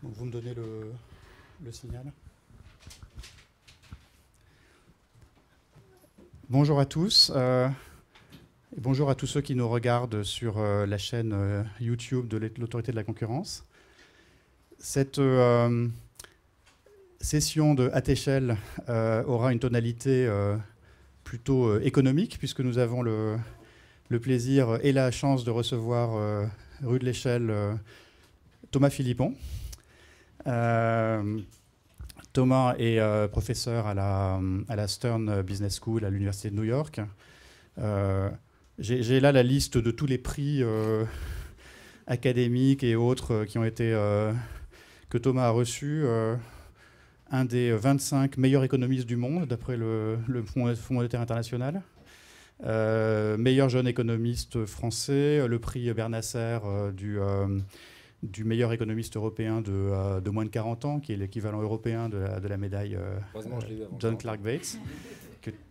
Donc vous me donnez le signal. Bonjour à tous et bonjour à tous ceux qui nous regardent sur la chaîne YouTube de l'Autorité de la concurrence. Cette session de haute échelle aura une tonalité plutôt économique puisque nous avons le plaisir et la chance de recevoir rue de l'Échelle Thomas Philippon. Thomas est professeur à la Stern Business School à l'Université de New York. J'ai là la liste de tous les prix académiques et autres qui ont été, que Thomas a reçus. Un des 25 meilleurs économistes du monde, d'après le Fonds monétaire international. Meilleur jeune économiste français, le prix Bernasser du meilleur économiste européen de moins de 40 ans, qui est l'équivalent européen de la médaille John Clark Bates.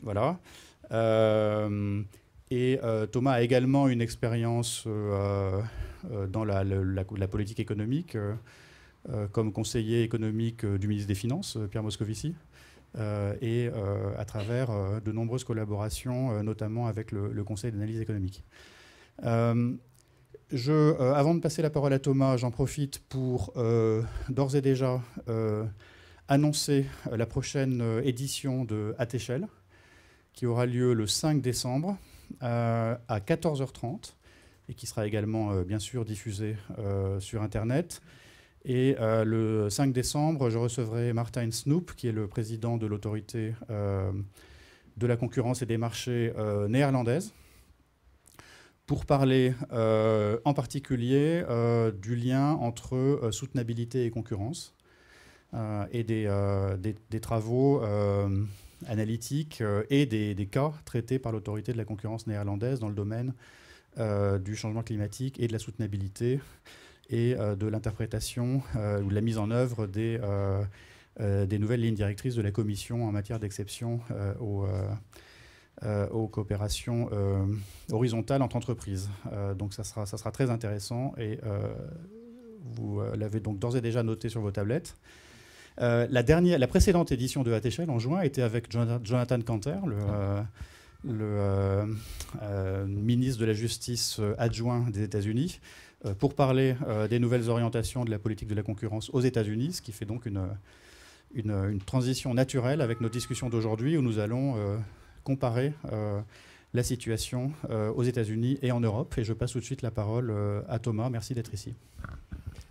Voilà. Thomas a également une expérience dans la politique économique, comme conseiller économique du ministre des Finances, Pierre Moscovici, et à travers de nombreuses collaborations, notamment avec le Conseil d'analyse économique. Avant de passer la parole à Thomas, j'en profite pour d'ores et déjà annoncer la prochaine édition de haute échelle, qui aura lieu le 5 décembre à 14h30 et qui sera également bien sûr diffusée sur Internet. Et le 5 décembre, je recevrai Martijn Snoep, qui est le président de l'autorité de la concurrence et des marchés néerlandaise, pour parler en particulier du lien entre soutenabilité et concurrence et des travaux analytiques et des cas traités par l'autorité de la concurrence néerlandaise dans le domaine du changement climatique et de la soutenabilité et de l'interprétation ou de la mise en œuvre des nouvelles lignes directrices de la Commission en matière d'exception aux coopérations horizontales entre entreprises. Donc ça sera très intéressant et vous l'avez donc d'ores et déjà noté sur vos tablettes. La précédente édition de haute échelle en juin était avec Jonathan Kanter, le ministre de la Justice adjoint des États-Unis, pour parler des nouvelles orientations de la politique de la concurrence aux États-Unis, ce qui fait donc une transition naturelle avec nos discussions d'aujourd'hui où nous allons comparer la situation aux États-Unis et en Europe. Et je passe tout de suite la parole à Thomas. Merci d'être ici.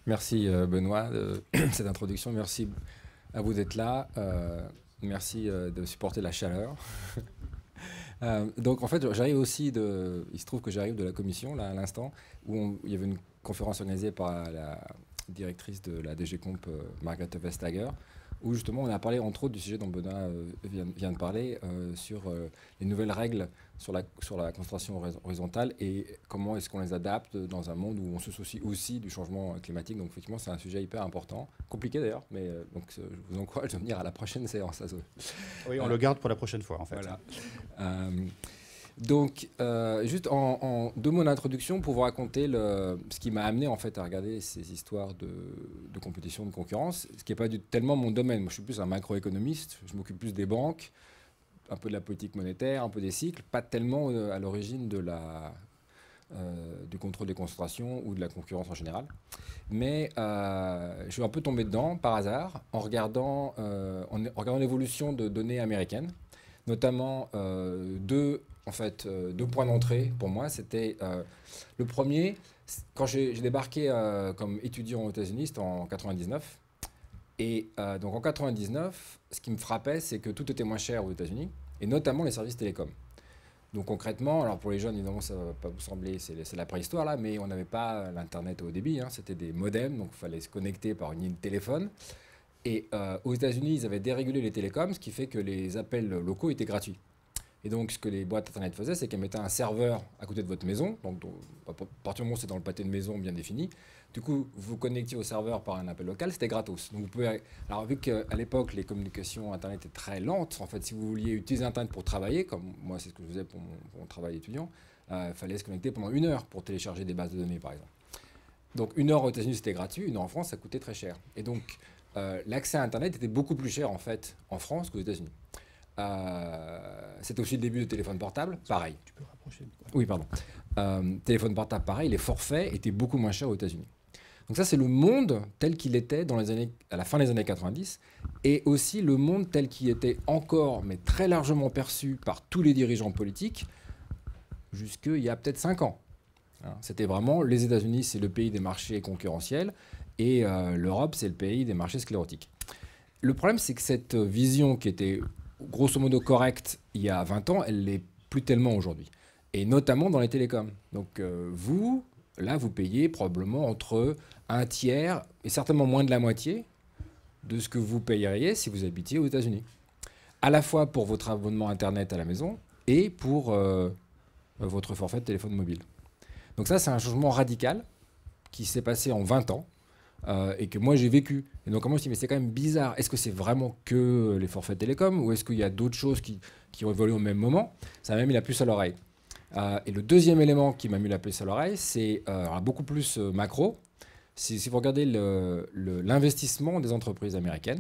Merci Benoît de cette introduction. Merci à vous d'être là. Merci de supporter la chaleur. Donc en fait, j'arrive aussi il se trouve que j'arrive de la commission là à l'instant où il y avait une conférence organisée par la directrice de la DG Comp, Margrethe Vestager, où justement on a parlé entre autres du sujet dont Benoît vient de parler, sur les nouvelles règles sur la concentration horizontale et comment est-ce qu'on les adapte dans un monde où on se soucie aussi du changement climatique. Donc effectivement c'est un sujet hyper important, compliqué d'ailleurs, mais donc je vous encourage de venir à la prochaine séance. Oui, on le garde pour la prochaine fois en fait. Voilà. Donc, juste en deux mots d'introduction pour vous raconter ce qui m'a amené en fait à regarder ces histoires de compétition, de concurrence, ce qui n'est pas tellement mon domaine. Moi, je suis plus un macroéconomiste, je m'occupe plus des banques, un peu de la politique monétaire, un peu des cycles, pas tellement à l'origine du contrôle des concentrations ou de la concurrence en général. Mais je suis un peu tombé dedans par hasard en regardant l'évolution de données américaines, notamment deux points d'entrée pour moi. C'était le premier, quand j'ai débarqué comme étudiant aux États-Unis, c'était en 99. Et donc en 99, ce qui me frappait, c'est que tout était moins cher aux États-Unis, et notamment les services télécoms. Donc concrètement, alors pour les jeunes, évidemment, ça ne va pas vous sembler, c'est la préhistoire là, mais on n'avait pas l'Internet au débit, hein, c'était des modems, donc il fallait se connecter par une ligne de téléphone. Et aux États-Unis, ils avaient dérégulé les télécoms, ce qui fait que les appels locaux étaient gratuits. Et donc, ce que les boîtes Internet faisaient, c'est qu'elles mettaient un serveur à côté de votre maison. Donc, à partir du moment où c'est dans le pâté de maison bien défini, du coup, vous connectiez au serveur par un appel local, c'était gratos. Donc, vous pouvez. Alors, vu qu'à l'époque, les communications Internet étaient très lentes, en fait, si vous vouliez utiliser Internet pour travailler, comme moi, c'est ce que je faisais pour mon travail étudiant, il fallait se connecter pendant 1 heure pour télécharger des bases de données, par exemple. Donc 1 heure aux États-Unis c'était gratuit, 1 heure en France ça coûtait très cher. Et donc l'accès à Internet était beaucoup plus cher en fait en France qu'aux États-Unis. C'était aussi le début du téléphone portable, pareil. Tu peux rapprocher. Oui, pardon. Téléphone portable, pareil, les forfaits étaient beaucoup moins chers aux États-Unis. Donc ça, c'est le monde tel qu'il était à la fin des années 90, et aussi le monde tel qu'il était encore, mais très largement perçu par tous les dirigeants politiques, jusqu'il y a peut-être 5 ans. C'était vraiment, les États-Unis, c'est le pays des marchés concurrentiels, et l'Europe, c'est le pays des marchés sclérotiques. Le problème, c'est que cette vision qui était grosso modo correcte il y a 20 ans, elle l'est plus tellement aujourd'hui. Et notamment dans les télécoms. Donc vous payez probablement entre un tiers et certainement moins de la moitié de ce que vous payeriez si vous habitiez aux États-Unis. À la fois pour votre abonnement Internet à la maison et pour votre forfait de téléphone mobile. Donc ça, c'est un changement radical qui s'est passé en 20 ans et que moi j'ai vécu. Et donc moi je me suis dit, mais c'est quand même bizarre. Est-ce que c'est vraiment que les forfaits télécoms ou est-ce qu'il y a d'autres choses qui ont évolué au même moment? Ça m'a mis la puce à l'oreille. Et le deuxième élément qui m'a mis la puce à l'oreille, c'est beaucoup plus macro. Si vous regardez l'investissement des entreprises américaines,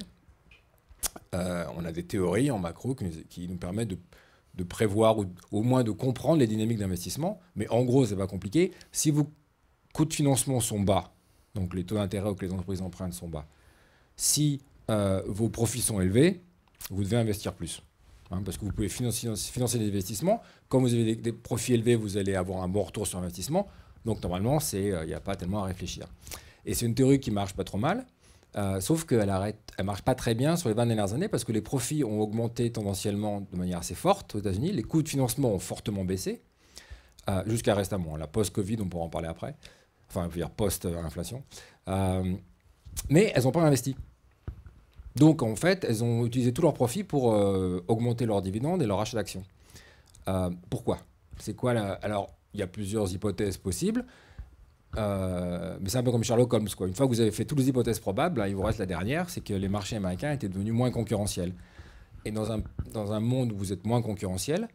on a des théories en macro qui nous permettent de prévoir ou au moins de comprendre les dynamiques d'investissement. Mais en gros, c'est pas compliqué. Si vos coûts de financement sont bas, donc les taux d'intérêt auxquels les entreprises empruntent sont bas, si vos profits sont élevés, vous devez investir plus. Parce que vous pouvez financer des investissements. Quand vous avez des profits élevés, vous allez avoir un bon retour sur investissement. Donc normalement, il n'y a pas tellement à réfléchir. Et c'est une théorie qui marche pas trop mal, sauf qu'elle marche pas très bien sur les 20 dernières années parce que les profits ont augmenté tendanciellement de manière assez forte aux États-Unis. Les coûts de financement ont fortement baissé, jusqu'à récemment. La post-Covid, on pourra en parler après. Enfin, je veux dire post-inflation. Mais elles n'ont pas investi. Donc, en fait, elles ont utilisé tous leurs profits pour augmenter leurs dividendes et leur achat d'actions. Pourquoi? C'est quoi Alors, il y a plusieurs hypothèses possibles, mais c'est un peu comme Sherlock Holmes, quoi. Une fois que vous avez fait toutes les hypothèses probables, il vous reste la dernière, c'est que les marchés américains étaient devenus moins concurrentiels. Et dans un monde où vous êtes moins concurrentiel,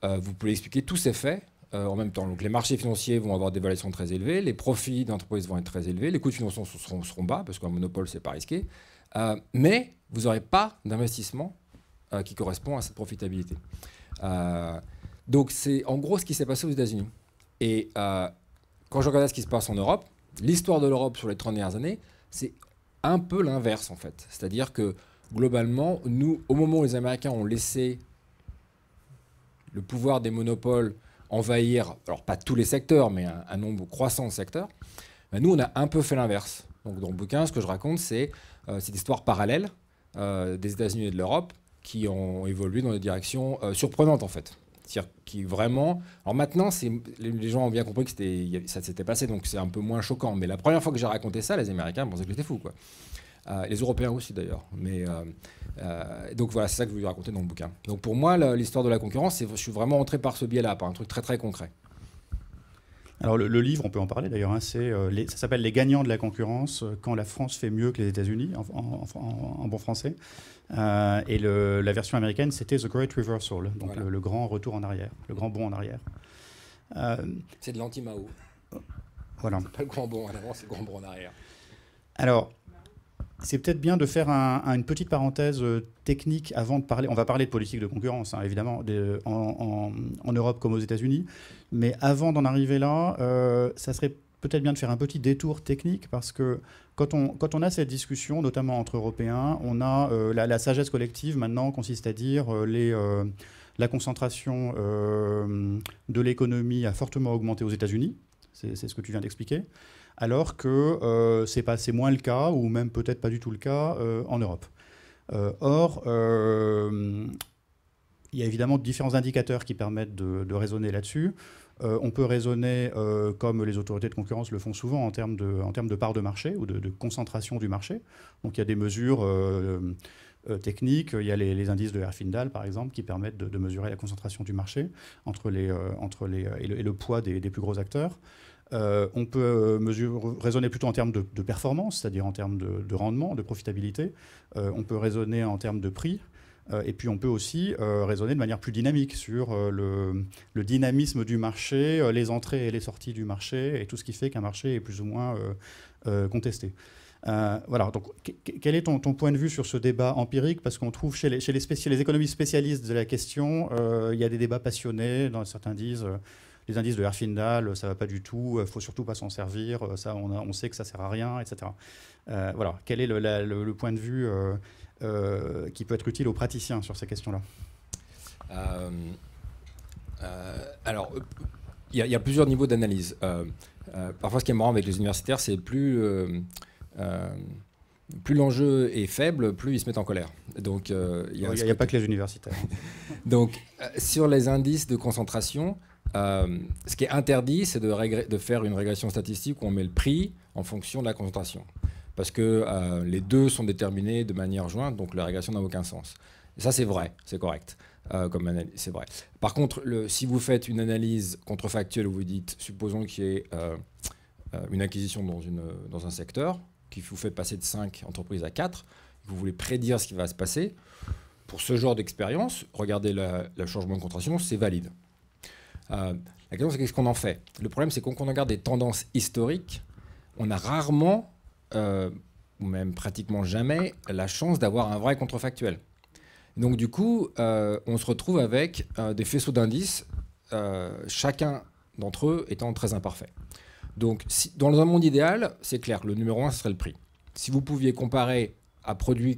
vous pouvez expliquer tous ces faits en même temps. Donc, les marchés financiers vont avoir des valuations très élevées, les profits d'entreprises vont être très élevés, les coûts de financement seront bas, parce qu'un monopole, c'est pas risqué. Mais vous n'aurez pas d'investissement qui correspond à cette profitabilité. Donc c'est en gros ce qui s'est passé aux États-Unis. Et quand je regarde ce qui se passe en Europe, l'histoire de l'Europe sur les 30 dernières années, c'est un peu l'inverse en fait. C'est-à-dire que globalement, nous, au moment où les Américains ont laissé le pouvoir des monopoles envahir, alors pas tous les secteurs, mais un nombre croissant de secteurs, nous on a un peu fait l'inverse. Donc dans le bouquin, ce que je raconte, c'est cette histoire parallèle des États-Unis et de l'Europe qui ont évolué dans des directions surprenantes en fait. C'est-à-dire qui vraiment... Alors maintenant, les gens ont bien compris que ça s'était passé, donc c'est un peu moins choquant. Mais la première fois que j'ai raconté ça, les Américains pensaient que j'étais fou, quoi. Les Européens aussi d'ailleurs. Mais donc voilà, c'est ça que je voulais raconter dans le bouquin. Donc pour moi, l'histoire de la concurrence, je suis vraiment entré par ce biais-là, par un truc très très concret. Alors le livre, on peut en parler d'ailleurs, ça s'appelle Les gagnants de la concurrence, quand la France fait mieux que les États-Unis, en bon français. Et la version américaine, c'était The Great Reversal, donc voilà. le grand retour en arrière, le grand bond en arrière. C'est de l'anti-Mao. Voilà. C'est pas le grand bond en avant, c'est le grand bond en arrière. Alors, c'est peut-être bien de faire une petite parenthèse technique avant de parler. On va parler de politique de concurrence, évidemment, en Europe comme aux États-Unis. Mais avant d'en arriver là, ça serait peut-être bien de faire un petit détour technique parce que quand on a cette discussion, notamment entre Européens, on a la sagesse collective maintenant consiste à dire la concentration de l'économie a fortement augmenté aux États-Unis. C'est ce que tu viens d'expliquer. Alors que c'est moins le cas, ou même peut-être pas du tout le cas, en Europe. Or, il y a évidemment différents indicateurs qui permettent de raisonner là-dessus. On peut raisonner, comme les autorités de concurrence le font souvent, en termes de part de marché ou de concentration du marché. Donc il y a des mesures techniques, il y a les indices de Herfindahl, par exemple, qui permettent de mesurer la concentration du marché et le poids des plus gros acteurs. On peut raisonner plutôt en termes de performance, c'est-à-dire en termes de rendement, de profitabilité. On peut raisonner en termes de prix. Et puis on peut aussi raisonner de manière plus dynamique sur le dynamisme du marché, les entrées et les sorties du marché, et tout ce qui fait qu'un marché est plus ou moins contesté. Voilà, donc quel est ton point de vue sur ce débat empirique? Parce qu'on trouve chez les économistes spécialistes de la question, il y a des débats passionnés. Certains disent les indices de Herfindahl, ça ne va pas du tout, il ne faut surtout pas s'en servir, ça, on sait que ça ne sert à rien, etc. Voilà, quel est le point de vue qui peut être utile aux praticiens sur ces questions-là? Alors, il y a plusieurs niveaux d'analyse. Parfois, ce qui est marrant avec les universitaires, c'est plus l'enjeu est faible, plus ils se mettent en colère. Donc, il n'y a pas que les universitaires. Donc, sur les indices de concentration, ce qui est interdit, c'est de faire une régression statistique où on met le prix en fonction de la concentration. Parce que les deux sont déterminés de manière jointe, donc la régression n'a aucun sens. Et ça, c'est vrai, c'est correct. Comme analyse, c'est vrai. Par contre, si vous faites une analyse contrefactuelle où vous dites, supposons qu'il y ait une acquisition dans un secteur, qui vous fait passer de 5 entreprises à 4, vous voulez prédire ce qui va se passer, pour ce genre d'expérience, regardez le changement de concentration, c'est valide. La question, c'est qu'est-ce qu'on en fait? Le problème, c'est qu'on regarde des tendances historiques, on a rarement, ou même pratiquement jamais, la chance d'avoir un vrai contrefactuel. Donc du coup, on se retrouve avec des faisceaux d'indices, chacun d'entre eux étant très imparfait. Donc dans un monde idéal, c'est clair, le numéro 1, ce serait le prix. Si vous pouviez comparer à produits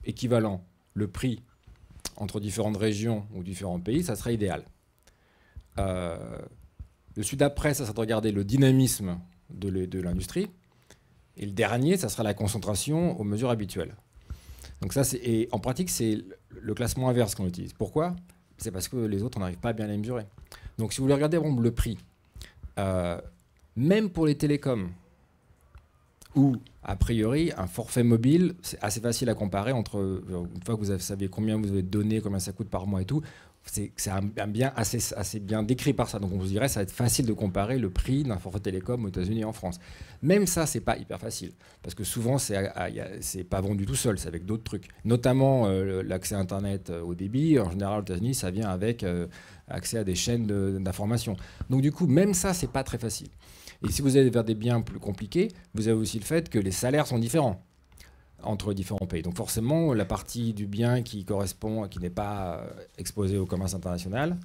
équivalents le prix entre différentes régions ou différents pays, ça serait idéal. Le celui d'après, ça serait de regarder le dynamisme de l'industrie. Et le dernier, ça sera la concentration aux mesures habituelles. Donc ça, et en pratique, c'est le classement inverse qu'on utilise. Pourquoi? C'est parce que les autres, on n'arrive pas à bien les mesurer. Donc si vous voulez regarder par exemple, le prix, même pour les télécoms, où a priori un forfait mobile, c'est assez facile à comparer entre, une fois que vous savez combien vous avez donné, combien ça coûte par mois et tout, c'est un bien assez bien décrit par ça. Donc on vous dirait ça va être facile de comparer le prix d'un forfait télécom aux États-Unis et en France. Même ça, c'est pas hyper facile parce que souvent c'est pas vendu tout seul, c'est avec d'autres trucs. Notamment l'accès à Internet au débit. En général, aux États-Unis, ça vient avec accès à des chaînes d'information. Donc du coup, même ça, c'est pas très facile. Et si vous allez vers des biens plus compliqués, vous avez aussi le fait que les salaires sont différents entre différents pays. Donc forcément, la partie du bien qui correspond, qui n'est pas exposée au commerce international,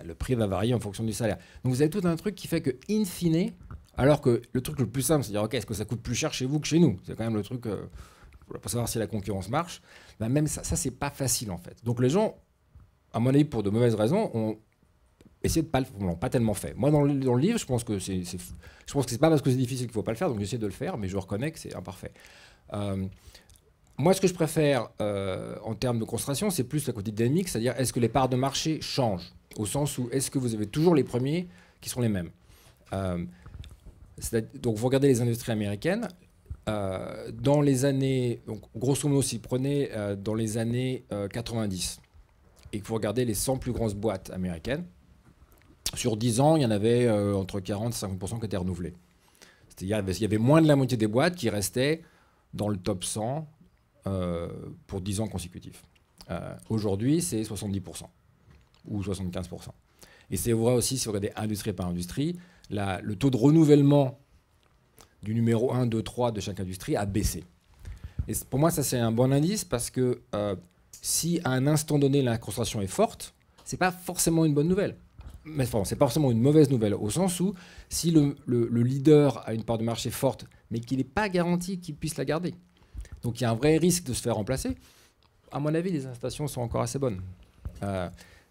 le prix va varier en fonction du salaire. Donc vous avez tout un truc qui fait que, in fine, alors que le truc le plus simple, c'est de dire, OK, est-ce que ça coûte plus cher chez vous que chez nous? C'est quand même le truc, pour savoir si la concurrence marche. Ben même ça c'est pas facile en fait. Donc les gens, à mon avis, pour de mauvaises raisons, ont essayé de l'ont pas tellement fait. Moi, dans le livre, je pense que c'est pas parce que c'est difficile qu'il faut pas le faire, donc j'essaie de le faire, mais je reconnais que c'est imparfait. Moi, ce que je préfère en termes de concentration, c'est plus la côté dynamique, c'est-à-dire est-ce que les parts de marché changent, au sens où est-ce que vous avez toujours les premiers qui sont les mêmes. Donc, vous regardez les industries américaines, dans les années, donc grosso modo, si vous prenez dans les années 90 et que vous regardez les 100 plus grosses boîtes américaines, sur 10 ans, il y en avait entre 40 et 50% qui étaient renouvelés. C'est-à-dire qu'il y avait moins de la moitié des boîtes qui restaient dans le top 100 pour 10 ans consécutifs. Aujourd'hui, c'est 70% ou 75%. Et c'est vrai aussi, si vous regardez industrie par industrie, le taux de renouvellement du numéro 1, 2, 3 de chaque industrie a baissé. Et pour moi, ça, c'est un bon indice parce que si à un instant donné, la concentration est forte, ce n'est pas forcément une bonne nouvelle. Mais enfin, c'est pas forcément une mauvaise nouvelle, au sens où si le leader a une part de marché forte, mais qu'il n'est pas garanti qu'il puisse la garder. Donc il y a un vrai risque de se faire remplacer. À mon avis, les incitations sont encore assez bonnes.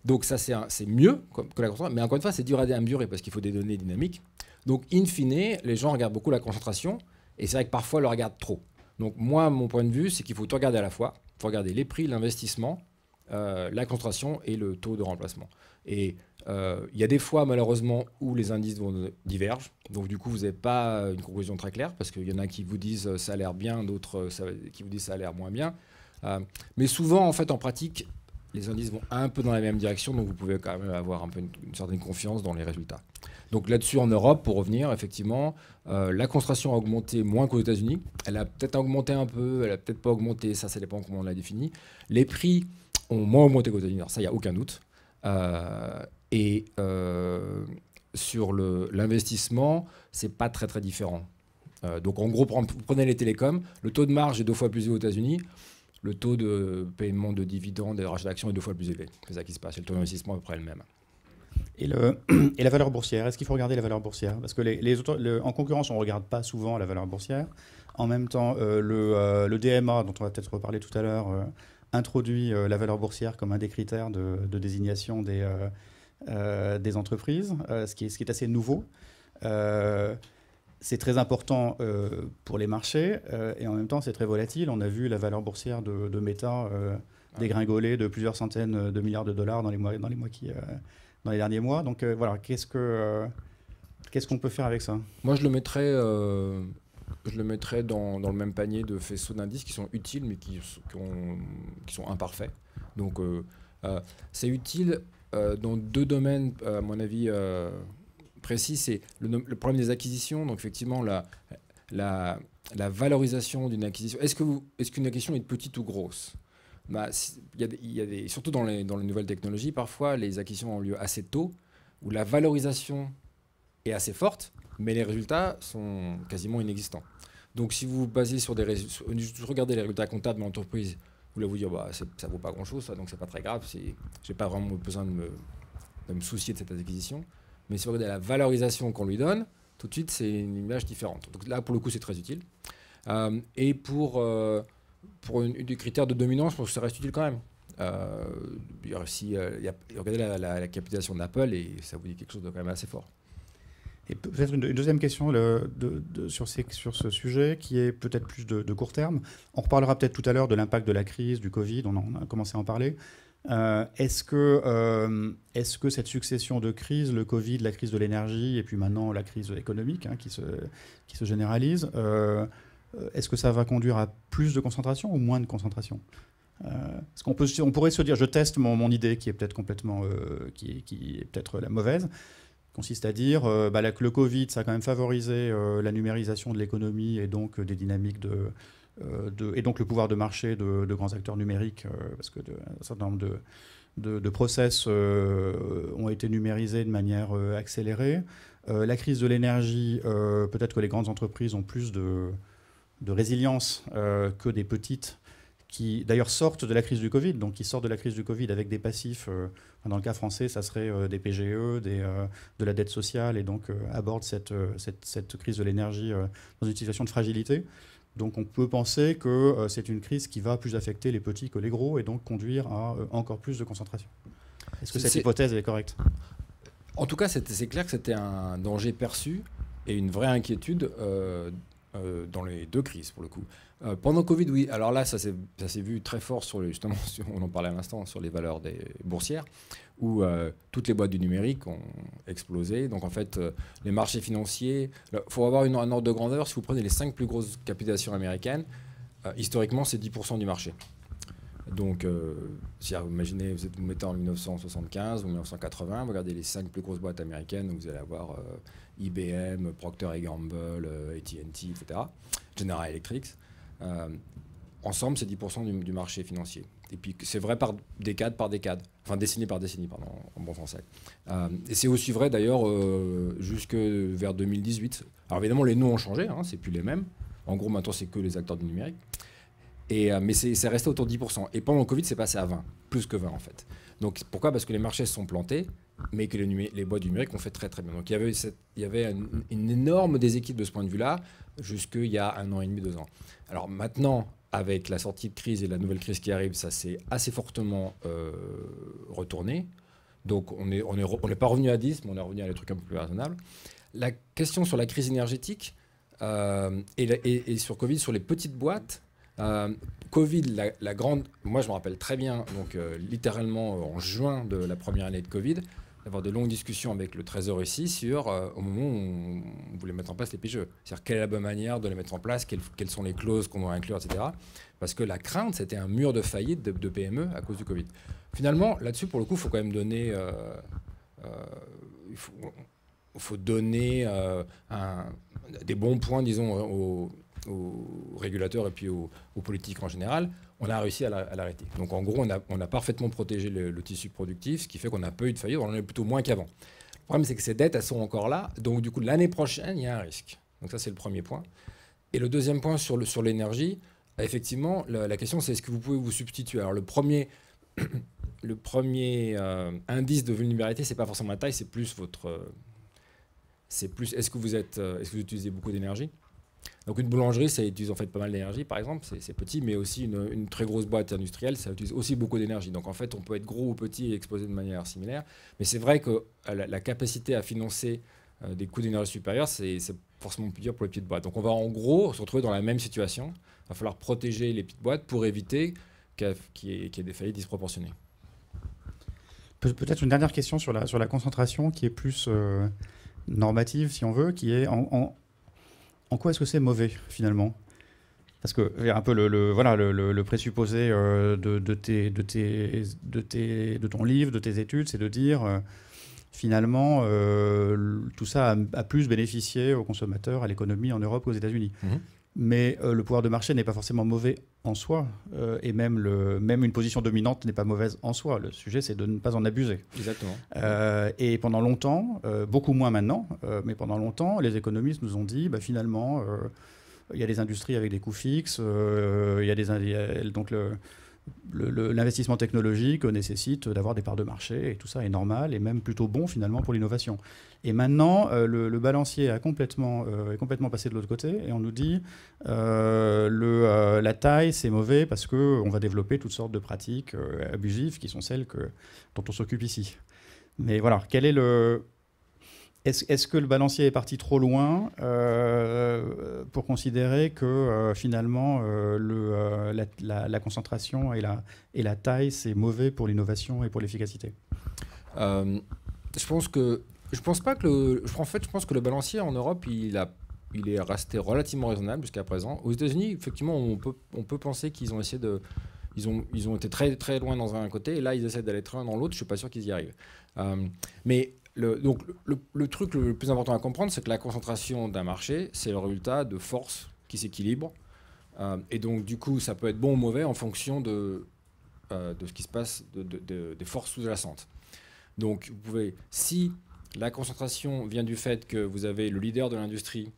Donc ça, c'est mieux que la concentration. Mais encore une fois, c'est dur à mesurer parce qu'il faut des données dynamiques. Donc in fine, les gens regardent beaucoup la concentration. Et c'est vrai que parfois, ils le regardent trop. Donc moi, mon point de vue, c'est qu'il faut tout regarder à la fois. Il faut regarder les prix, l'investissement, la concentration et le taux de remplacement. Et il y a des fois, malheureusement, où les indices divergent. Donc, du coup, vous n'avez pas une conclusion très claire parce qu'il y en a qui vous disent ça a l'air bien, d'autres qui vous disent ça a l'air moins bien. Mais souvent, en fait, en pratique, les indices vont un peu dans la même direction. Donc, vous pouvez quand même avoir un peu une certaine confiance dans les résultats. Donc, là-dessus, en Europe, pour revenir, effectivement, la concentration a augmenté moins qu'aux États-Unis. Elle a peut-être augmenté un peu, elle n'a peut-être pas augmenté. Ça dépend comment on l'a défini. Les prix ont moins augmenté qu'aux États-Unis. Ça, il n'y a aucun doute. Et sur l'investissement, c'est pas très très différent. Donc en gros, prenez les télécoms, le taux de marge est 2 fois plus élevé aux États-Unis, le taux de paiement de dividendes et de rachat d'actions est 2 fois plus élevé. C'est ça qui se passe. Et le taux d'investissement est à peu près le même. Et, et la valeur boursière, est-ce qu'il faut regarder la valeur boursière? Parce que en concurrence, on ne regarde pas souvent la valeur boursière. En même temps, le DMA, dont on va peut-être reparler tout à l'heure, introduit la valeur boursière comme un des critères de désignation des entreprises, ce qui est assez nouveau. C'est très important pour les marchés et en même temps c'est très volatile. On a vu la valeur boursière de Meta dégringoler de plusieurs centaines de milliards de dollars dans les derniers mois. Donc voilà, qu'est-ce qu'on peut faire avec ça? Moi je le mettrais dans le même panier de faisceaux d'indices qui sont utiles mais qui sont imparfaits. Donc c'est utile dans 2 domaines à mon avis précis, c'est le problème des acquisitions. Donc effectivement, la valorisation d'une acquisition. Est-ce qu'une acquisition est petite ou grosse? Surtout dans les nouvelles technologies, parfois les acquisitions ont lieu assez tôt, où la valorisation est assez forte, mais les résultats sont quasiment inexistants. Donc si vous basez sur regardez les résultats comptables de l'entreprise, vous allez vous dire ça vaut pas grand-chose, donc c'est pas très grave, j'ai pas vraiment besoin de me soucier de cette acquisition. Mais si vous regardez la valorisation qu'on lui donne, tout de suite, c'est une image différente. Donc là, pour le coup, c'est très utile. Et pour des critères de dominance, je pense que ça reste utile quand même. Regardez la capitalisation d'Apple et ça vous dit quelque chose de quand même assez fort. Et peut-être une deuxième question sur ce sujet qui est peut-être plus de court terme. On reparlera peut-être tout à l'heure de l'impact de la crise, du Covid, on a commencé à en parler. Est-ce que cette succession de crises, le Covid, la crise de l'énergie et puis maintenant la crise économique qui se généralise, est-ce que ça va conduire à plus de concentration ou moins de concentration? Parce on pourrait se dire, je teste mon idée qui est peut-être complètement, qui est peut-être la mauvaise, consiste à dire que le Covid, ça a quand même favorisé la numérisation de l'économie et donc des dynamiques et donc le pouvoir de marché de grands acteurs numériques, parce que un certain nombre de process ont été numérisés de manière accélérée. La crise de l'énergie, peut-être que les grandes entreprises ont plus de résilience que des petites, qui d'ailleurs sortent de la crise du Covid, donc qui sortent de la crise du Covid avec des passifs, dans le cas français, ça serait des PGE, de la dette sociale, et donc abordent cette crise de l'énergie dans une situation de fragilité. Donc on peut penser que c'est une crise qui va plus affecter les petits que les gros et donc conduire à encore plus de concentration. Est-ce que cette hypothèse est correcte? En tout cas, c'est clair que c'était un danger perçu et une vraie inquiétude dans les 2 crises pour le coup. Pendant Covid, oui. Alors là, ça s'est vu très fort justement, on en parlait à l'instant, sur les valeurs des boursières, où toutes les boîtes du numérique ont explosé. Donc en fait, les marchés financiers, il faut avoir un ordre de grandeur. Si vous prenez les 5 plus grosses capitalisations américaines, historiquement, c'est 10% du marché. Donc, si vous imaginez, vous mettez en 1975 ou 1980, vous regardez les 5 plus grosses boîtes américaines, vous allez avoir IBM, Procter & Gamble, AT&T, etc., General Electric. Ensemble, c'est 10% du marché financier. Et puis, c'est vrai par décade, enfin décennie par décennie, pardon, en bon français. Et c'est aussi vrai d'ailleurs jusque vers 2018. Alors évidemment, les noms ont changé, c'est plus les mêmes. En gros, maintenant, c'est que les acteurs du numérique. Mais c'est resté autour de 10%. Et pendant le Covid, c'est passé à 20, plus que 20 en fait. Donc pourquoi? Parce que les marchés se sont plantés, mais que les boîtes du numérique ont fait très très bien. Donc il y avait une énorme déséquilibre de ce point de vue-là, jusqu'il y a 1 an et demi, 2 ans. Alors maintenant, avec la sortie de crise et la nouvelle crise qui arrive, ça s'est assez fortement retourné. Donc on n'est pas revenu à 10, mais on est revenu à des trucs un peu plus raisonnables. La question sur la crise énergétique et sur Covid, sur les petites boîtes, Covid, la grande... Moi, je me rappelle très bien, donc littéralement en juin de la première année de Covid, d'avoir de longues discussions avec le Trésor ici sur, au moment où on voulait mettre en place les PGE. C'est-à-dire, quelle est la bonne manière de les mettre en place, quelles sont les clauses qu'on doit inclure, etc. Parce que la crainte, c'était un mur de faillite de PME à cause du Covid. Finalement, là-dessus, pour le coup, il faut quand même donner... il faut donner des bons points, disons, aux régulateurs et puis aux politiques en général, on a réussi à l'arrêter. Donc en gros, on a parfaitement protégé le tissu productif, ce qui fait qu'on n'a pas eu de faillite, on en est plutôt moins qu'avant. Le problème, c'est que ces dettes, elles sont encore là. Donc du coup, l'année prochaine, il y a un risque. Donc ça, c'est le premier point. Et le deuxième point sur l'énergie, effectivement, la question, c'est est-ce que vous pouvez vous substituer. Alors le premier indice de vulnérabilité, c'est pas forcément la taille, c'est plus est-ce que vous utilisez beaucoup d'énergie. Donc une boulangerie, ça utilise en fait pas mal d'énergie, par exemple, c'est petit, mais aussi une très grosse boîte industrielle, ça utilise aussi beaucoup d'énergie. Donc en fait, on peut être gros ou petit et exposé de manière similaire. Mais c'est vrai que la capacité à financer des coûts d'énergie supérieurs, c'est forcément plus dur pour les petites boîtes. Donc on va en gros se retrouver dans la même situation. Il va falloir protéger les petites boîtes pour éviter qu'il y ait des faillites disproportionnées. Peut-être une dernière question sur la concentration qui est plus normative, si on veut, qui est en quoi est-ce que c'est mauvais, finalement? Parce que un peu le présupposé de ton livre, de tes études, c'est de dire finalement tout ça a plus bénéficié aux consommateurs, à l'économie en Europe qu'aux États-Unis. Mmh. Mais le pouvoir de marché n'est pas forcément mauvais en soi, et même une position dominante n'est pas mauvaise en soi. Le sujet, c'est de ne pas en abuser. Exactement. Et pendant longtemps, beaucoup moins maintenant, mais pendant longtemps, les économistes nous ont dit, finalement, il y a des industries avec des coûts fixes, donc l'investissement technologique nécessite d'avoir des parts de marché, et tout ça est normal, et même plutôt bon finalement pour l'innovation. Et maintenant, le balancier est complètement passé de l'autre côté, et on nous dit la taille, c'est mauvais parce qu'on va développer toutes sortes de pratiques abusives qui sont celles dont on s'occupe ici. Mais voilà, quel est Est-ce que le balancier est parti trop loin pour considérer que finalement la concentration et la taille, c'est mauvais pour l'innovation et pour l'efficacité? Je pense que le balancier en Europe, il est resté relativement raisonnable jusqu'à présent. Aux États-Unis, effectivement, on peut penser qu'ils ont essayé de... Ils ont été très, très loin dans un côté, et là, ils essaient d'aller très loin dans l'autre. Je ne suis pas sûr qu'ils y arrivent. Mais le truc le plus important à comprendre, c'est que la concentration d'un marché, c'est le résultat de forces qui s'équilibrent. Et donc, du coup, ça peut être bon ou mauvais en fonction de ce qui se passe, des forces sous-jacentes. Donc, si la concentration vient du fait que vous avez le leader de l'industrie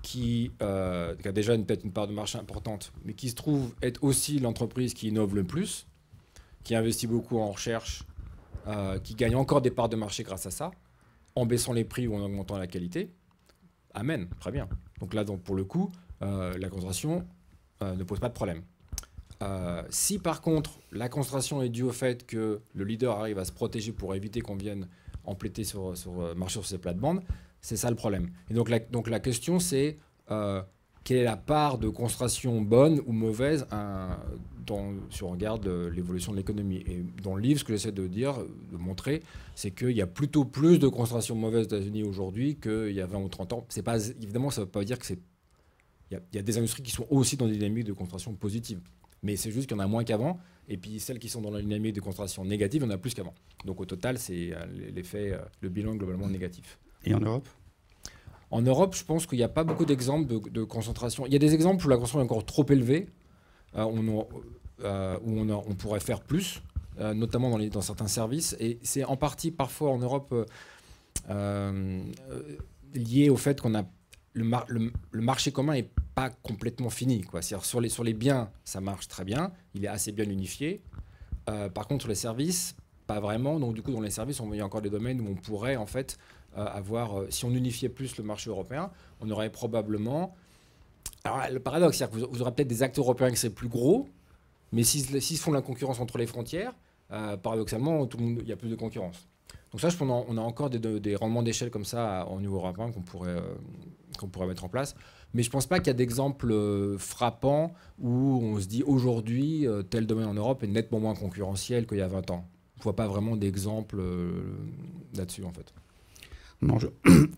qui a déjà peut-être une part de marché importante, mais qui se trouve être aussi l'entreprise qui innove le plus, qui investit beaucoup en recherche, qui gagne encore des parts de marché grâce à ça, en baissant les prix ou en augmentant la qualité, amen, très bien. Donc là, pour le coup, la concentration ne pose pas de problème. Si par contre, la concentration est due au fait que le leader arrive à se protéger pour éviter qu'on vienne empiéter marcher sur ses plates-bandes, c'est ça le problème. Et donc la question, c'est quelle est la part de concentration bonne ou mauvaise si on regarde l'évolution de l'économie. Et dans le livre, ce que j'essaie de montrer, c'est qu'il y a plutôt plus de concentration mauvaise aux États-Unis aujourd'hui qu'il y a 20 ou 30 ans. Évidemment, ça ne veut pas dire qu'il y a des industries qui sont aussi dans des dynamiques de concentration positive. Mais c'est juste qu'il y en a moins qu'avant. Et puis celles qui sont dans la dynamique de concentration négative, il y en a plus qu'avant. Donc au total, c'est l'effet, le bilan est globalement négatif. Et en Europe ? En Europe, je pense qu'il n'y a pas beaucoup d'exemples de concentration. Il y a des exemples où la concentration est encore trop élevée, où on pourrait faire plus, notamment dans certains services. Et c'est en partie parfois en Europe lié au fait qu'on a le marché commun n'est pas complètement fini, quoi. C'est-à-dire sur les biens, ça marche très bien, il est assez bien unifié. Par contre, sur les services, pas vraiment. Donc du coup, dans les services, il y a encore des domaines où on pourrait en fait si on unifiait plus le marché européen, on aurait probablement... Alors le paradoxe, c'est que vous aurez peut-être des acteurs européens qui seraient plus gros, mais s'ils font la concurrence entre les frontières, paradoxalement, il y a plus de concurrence. Donc ça, on a encore des rendements d'échelle comme ça au niveau européen qu'on pourrait mettre en place. Mais je ne pense pas qu'il y a d'exemples frappants où on se dit aujourd'hui, tel domaine en Europe est nettement moins concurrentiel qu'il y a 20 ans. Je ne vois pas vraiment d'exemple là-dessus, en fait. Non,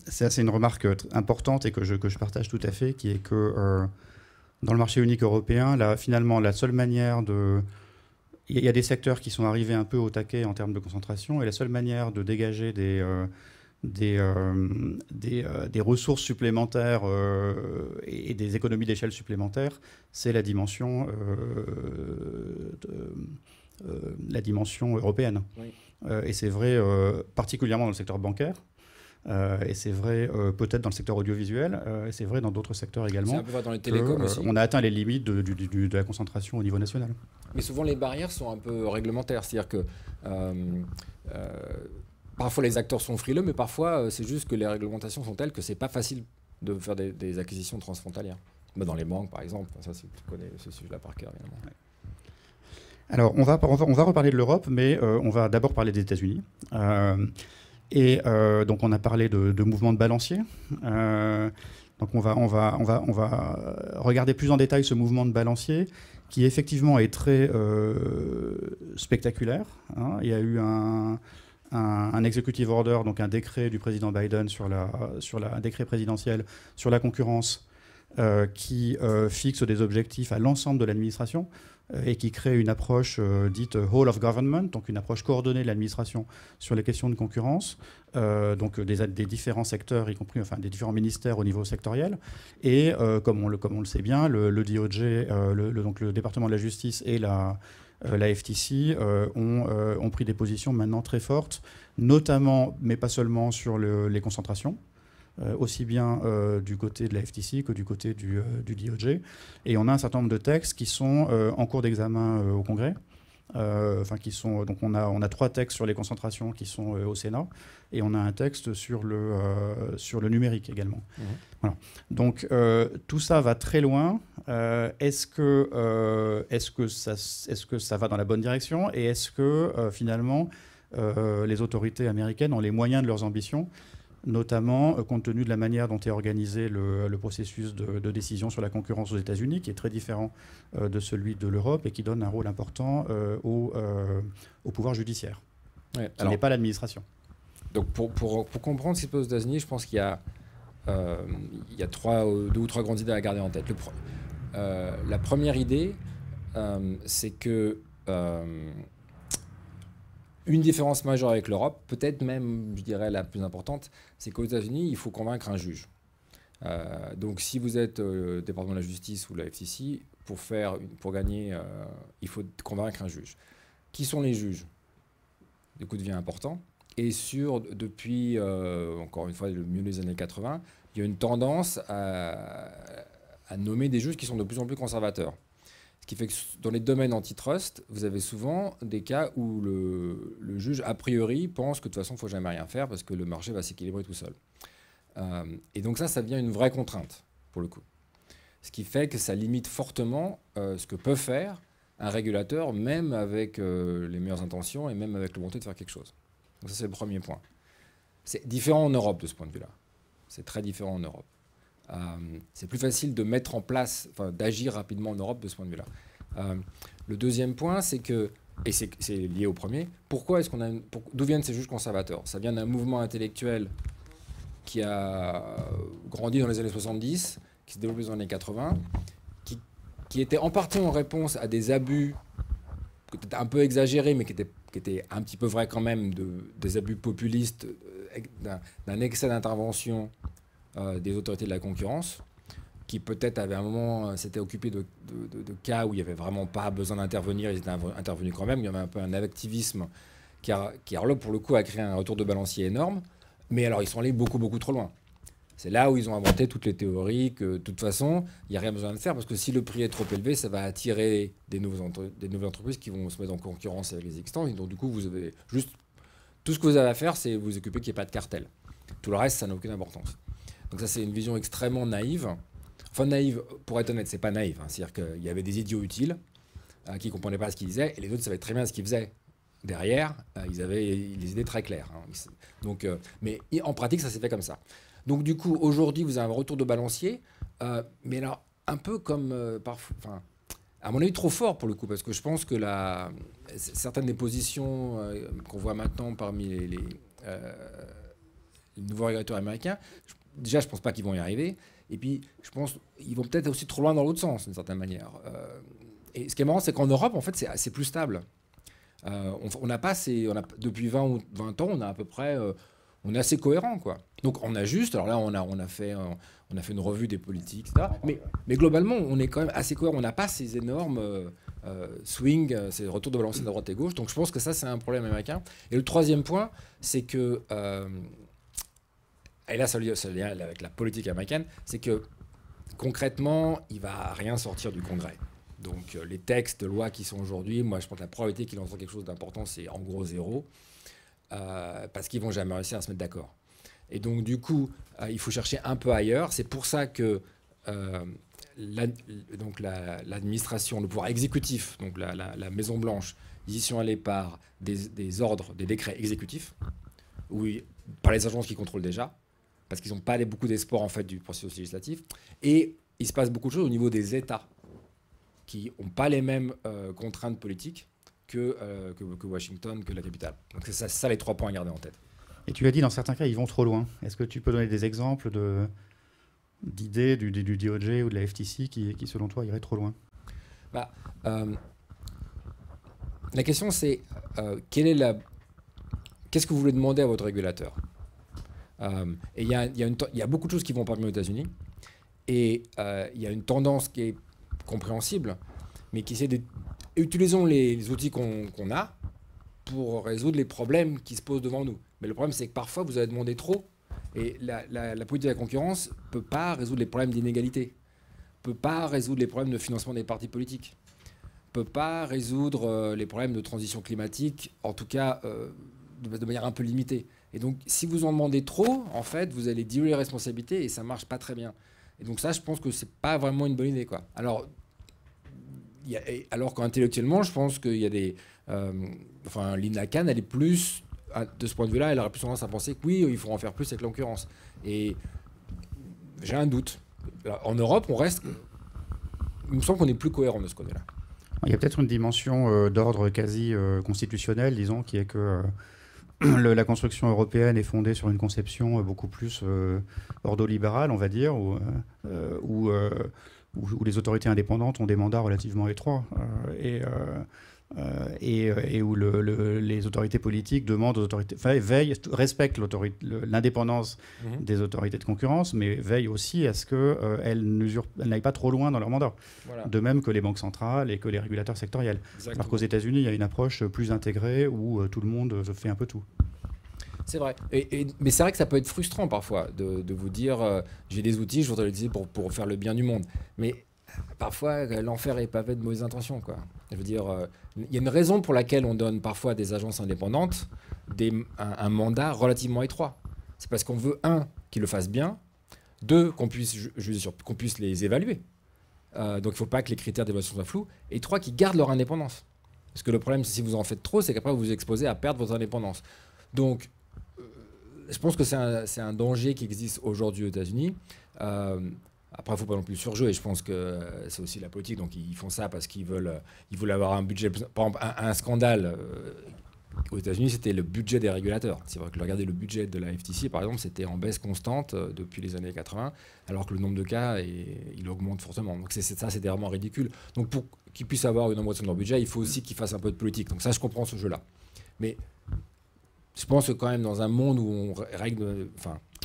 c'est une remarque importante et que je partage tout à fait, qui est que dans le marché unique européen, finalement, la seule manière de... Il y a des secteurs qui sont arrivés un peu au taquet en termes de concentration, et la seule manière de dégager des des ressources supplémentaires et des économies d'échelle supplémentaires, c'est la dimension européenne. Oui. Et c'est vrai particulièrement dans le secteur bancaire. Et c'est vrai peut-être dans le secteur audiovisuel, et c'est vrai dans d'autres secteurs également. C'est un peu vrai dans les télécoms aussi. On a atteint les limites de la concentration au niveau national. Mais souvent les barrières sont un peu réglementaires, c'est-à-dire que parfois les acteurs sont frileux, mais parfois c'est juste que les réglementations sont telles que c'est pas facile de faire des acquisitions transfrontalières. Bah, dans les banques par exemple, ça tu connais ce sujet-là par cœur évidemment. Ouais. Alors on va reparler de l'Europe, mais on va d'abord parler des États-Unis. Donc on a parlé de mouvements de balancier. Donc on va regarder plus en détail ce mouvement de balancier qui effectivement est très spectaculaire. Hein. Il y a eu un executive order, donc un décret du président Biden un décret présidentiel sur la concurrence qui fixe des objectifs à l'ensemble de l'administration et qui crée une approche dite whole of government, donc une approche coordonnée de l'administration sur les questions de concurrence, donc des différents secteurs, y compris des différents ministères au niveau sectoriel. Et comme on le sait bien, le DOJ, donc le département de la justice et la FTC ont pris des positions maintenant très fortes, notamment, mais pas seulement, sur les concentrations. Aussi bien du côté de la FTC que du côté du DOJ. Et on a un certain nombre de textes qui sont en cours d'examen au Congrès. Donc on a 3 textes sur les concentrations qui sont au Sénat, et on a un texte sur le numérique également. Mmh. Voilà. Donc tout ça va très loin. Est-ce que ça va dans la bonne direction, et est-ce que finalement les autorités américaines ont les moyens de leurs ambitions, notamment compte tenu de la manière dont est organisé le processus de décision sur la concurrence aux États-Unis, qui est très différent de celui de l'Europe et qui donne un rôle important au pouvoir judiciaire, qui n'est pas l'administration. Donc pour comprendre ce qui se passe aux États-Unis, je pense qu'il y a 2 ou 3 grandes idées à garder en tête. La première idée, c'est que une différence majeure avec l'Europe, peut-être même, je dirais, la plus importante, c'est qu'aux États-Unis, il faut convaincre un juge. Donc, si vous êtes au département de la justice ou la FTC, pour gagner, il faut convaincre un juge. Qui sont les juges? Du coup, devient important. Et depuis, encore une fois, le milieu des années 80, il y a une tendance à nommer des juges qui sont de plus en plus conservateurs. Ce qui fait que dans les domaines antitrust, vous avez souvent des cas où le juge, a priori, pense que de toute façon, il ne faut jamais rien faire parce que le marché va s'équilibrer tout seul. Et donc ça devient une vraie contrainte, pour le coup. Ce qui fait que ça limite fortement ce que peut faire un régulateur, même avec les meilleures intentions et même avec la volonté de faire quelque chose. Donc ça, c'est le premier point. C'est différent en Europe de ce point de vue-là. C'est très différent en Europe. C'est plus facile de mettre en place, d'agir rapidement en Europe de ce point de vue-là. Le deuxième point, c'est que, et c'est lié au premier, d'où viennent ces juges conservateurs? Ça vient d'un mouvement intellectuel qui a grandi dans les années 70, qui s'est développé dans les années 80, qui était en partie en réponse à des abus peut-être un peu exagérés, mais qui étaient un petit peu vrais quand même, des abus populistes, d'un excès d'intervention des autorités de la concurrence, qui peut-être avaient à un moment s'étaient occupés de cas où il n'y avait vraiment pas besoin d'intervenir, ils étaient intervenus quand même. Il y avait un peu un activisme qui alors là, pour le coup, a créé un retour de balancier énorme, mais alors ils sont allés beaucoup, beaucoup trop loin. C'est là où ils ont inventé toutes les théories que, de toute façon, il n'y a rien besoin de faire, parce que si le prix est trop élevé, ça va attirer des nouvelles entreprises qui vont se mettre en concurrence avec les existants, et donc du coup, vous avez juste... Tout ce que vous avez à faire, c'est vous occuper qu'il n'y ait pas de cartel. Tout le reste, ça n'a aucune importance. Donc ça, c'est une vision extrêmement naïve. Enfin, naïve, pour être honnête, c'est pas naïf. Hein. C'est-à-dire qu'il y avait des idiots utiles qui ne comprenaient pas ce qu'ils disaient, et les autres savaient très bien ce qu'ils faisaient. Derrière, ils avaient les idées très claires. Hein. Donc, mais en pratique, ça s'est fait comme ça. Donc du coup, aujourd'hui, vous avez un retour de balancier, mais alors, un peu comme parfois... à mon avis, trop fort pour le coup, parce que je pense que certaines des positions qu'on voit maintenant parmi les nouveaux régulateurs américains, déjà, je ne pense pas qu'ils vont y arriver. Et puis, je pense qu'ils vont peut-être aussi trop loin dans l'autre sens, d'une certaine manière. Et ce qui est marrant, c'est qu'en Europe, en fait, c'est plus stable. On n'a pas depuis 20 ou 20 ans, on a à peu près... on est assez cohérent, quoi. Donc on ajuste. Alors là, on a fait une revue des politiques, etc. Mais globalement, on est quand même assez cohérent. On n'a pas ces énormes swings, ces retours de balancier de droite et gauche. Donc je pense que ça, c'est un problème américain. Et le troisième point, c'est que, et là, ça lien avec la politique américaine, c'est que concrètement, il ne va rien sortir du Congrès. Donc les textes de loi qui sont aujourd'hui, moi je pense que la probabilité qu'il en sorte quelque chose d'important, c'est en gros 0, parce qu'ils ne vont jamais réussir à se mettre d'accord. Et donc du coup, il faut chercher un peu ailleurs. C'est pour ça que l'administration, le pouvoir exécutif, donc la Maison-Blanche, ils y sont allés par des ordres, des décrets exécutifs, par les agences qui contrôlent déjà, parce qu'ils n'ont pas beaucoup d'espoir en fait du processus législatif. Et il se passe beaucoup de choses au niveau des États, qui n'ont pas les mêmes contraintes politiques que Washington, que la capitale. Donc c'est ça les 3 points à garder en tête. Et tu as dit, dans certains cas, ils vont trop loin. Est-ce que tu peux donner des exemples d'idées du DOJ ou de la FTC qui, selon toi, iraient trop loin? La question, c'est qu'est-ce que vous voulez demander à votre régulateur? Et il y a beaucoup de choses qui vont pas bien aux États-Unis. Et il y a une tendance qui est compréhensible, mais qui essaie utilisons les outils qu'on a pour résoudre les problèmes qui se posent devant nous. Mais le problème, c'est que parfois, vous avez demandé trop. Et la politique de la concurrence ne peut pas résoudre les problèmes d'inégalité, ne peut pas résoudre les problèmes de financement des partis politiques, ne peut pas résoudre les problèmes de transition climatique, en tout cas de manière un peu limitée. Et donc, si vous en demandez trop, en fait, vous allez diluer les responsabilités et ça ne marche pas très bien. Et donc ça, je pense que ce n'est pas vraiment une bonne idée, quoi. Alors qu'intellectuellement, je pense qu'il y a des... Linda Khan, elle est plus... De ce point de vue-là, elle aurait plus tendance à penser que oui, il faut en faire plus avec l'occurrence. Et j'ai un doute. En Europe, on reste... Il me semble qu'on est plus cohérent de ce côté-là. Il y a peut-être une dimension d'ordre quasi constitutionnel, disons, qui est que la construction européenne est fondée sur une conception beaucoup plus ordolibérale, on va dire, où les autorités indépendantes ont des mandats relativement étroits. Et où les autorités politiques demandent aux autorités, respectent l'indépendance des autorités de concurrence, mais veillent aussi à ce qu'elles n'aillent pas trop loin dans leur mandat. Voilà. De même que les banques centrales et que les régulateurs sectoriels. Exactement. Alors qu'aux États-Unis, il y a une approche plus intégrée où tout le monde fait un peu tout. C'est vrai. Mais c'est vrai que ça peut être frustrant parfois de vous dire j'ai des outils, je voudrais les utiliser pour faire le bien du monde. Mais parfois, l'enfer est pavé de mauvaises intentions, quoi. Je veux dire, il y a une raison pour laquelle on donne parfois à des agences indépendantes un mandat relativement étroit. C'est parce qu'on veut, qu'ils le fassent bien, 2, qu'on puisse les évaluer. Donc, il ne faut pas que les critères d'évaluation soient flous. Et 3, qu'ils gardent leur indépendance. Parce que le problème, si vous en faites trop, c'est qu'après, vous vous exposez à perdre votre indépendance. Donc, je pense que c'est un danger qui existe aujourd'hui aux États-Unis. Après, il ne faut pas non plus surjouer. Je pense que c'est aussi la politique. Donc, ils font ça parce qu'ils veulent avoir un budget. Par exemple, un scandale aux États-Unis, c'était le budget des régulateurs. C'est vrai que regardez le budget de la FTC, par exemple, c'était en baisse constante depuis les années 80, alors que le nombre de cas, il augmente fortement. Donc, ça, c'était vraiment ridicule. Donc, pour qu'ils puissent avoir une augmentation de leur budget, il faut aussi qu'ils fassent un peu de politique. Donc, ça, je comprends ce jeu-là. Mais je pense que quand même, dans un monde où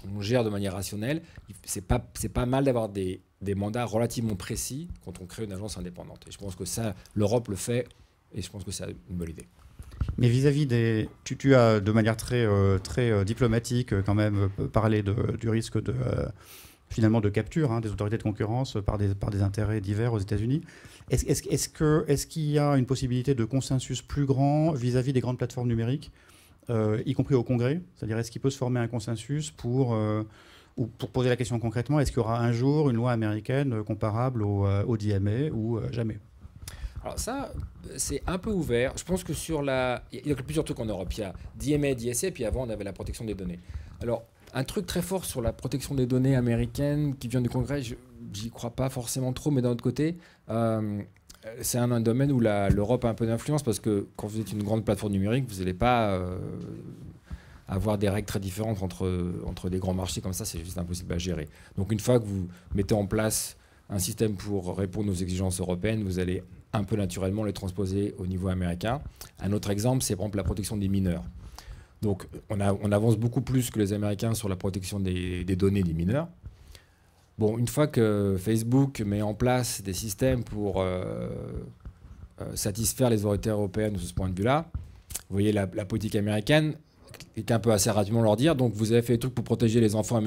on gère de manière rationnelle, c'est pas mal d'avoir des mandats relativement précis quand on crée une agence indépendante. Et je pense que ça, l'Europe le fait, et je pense que c'est une bonne idée. Mais vis-à-vis des... Tu as, de manière très diplomatique, quand même, parlé du risque finalement de capture des autorités de concurrence par des intérêts divers aux États-Unis. Est-ce qu'il y a une possibilité de consensus plus grand vis-à-vis des grandes plateformes numériques, y compris au Congrès? C'est-à-dire, est-ce qu'il peut se former un consensus pour poser la question concrètement, est-ce qu'il y aura un jour une loi américaine comparable au DMA ou jamais? Alors ça, c'est un peu ouvert. Je pense que il y a plusieurs trucs en Europe. Il y a DMA, DSA, puis avant, on avait la protection des données. Alors, un truc très fort sur la protection des données américaine qui vient du Congrès, j'y crois pas forcément trop, mais d'un autre côté, c'est un domaine où l'Europe a un peu d'influence parce que quand vous êtes une grande plateforme numérique, vous n'allez pas avoir des règles très différentes entre des grands marchés comme ça, c'est juste impossible à gérer. Donc une fois que vous mettez en place un système pour répondre aux exigences européennes, vous allez un peu naturellement les transposer au niveau américain. Un autre exemple, c'est par exemple la protection des mineurs. Donc on avance beaucoup plus que les Américains sur la protection des données des mineurs. Bon, une fois que Facebook met en place des systèmes pour satisfaire les autorités européennes de ce point de vue-là, vous voyez la politique américaine est un peu assez rapidement leur dire, donc vous avez fait des trucs pour protéger les enfants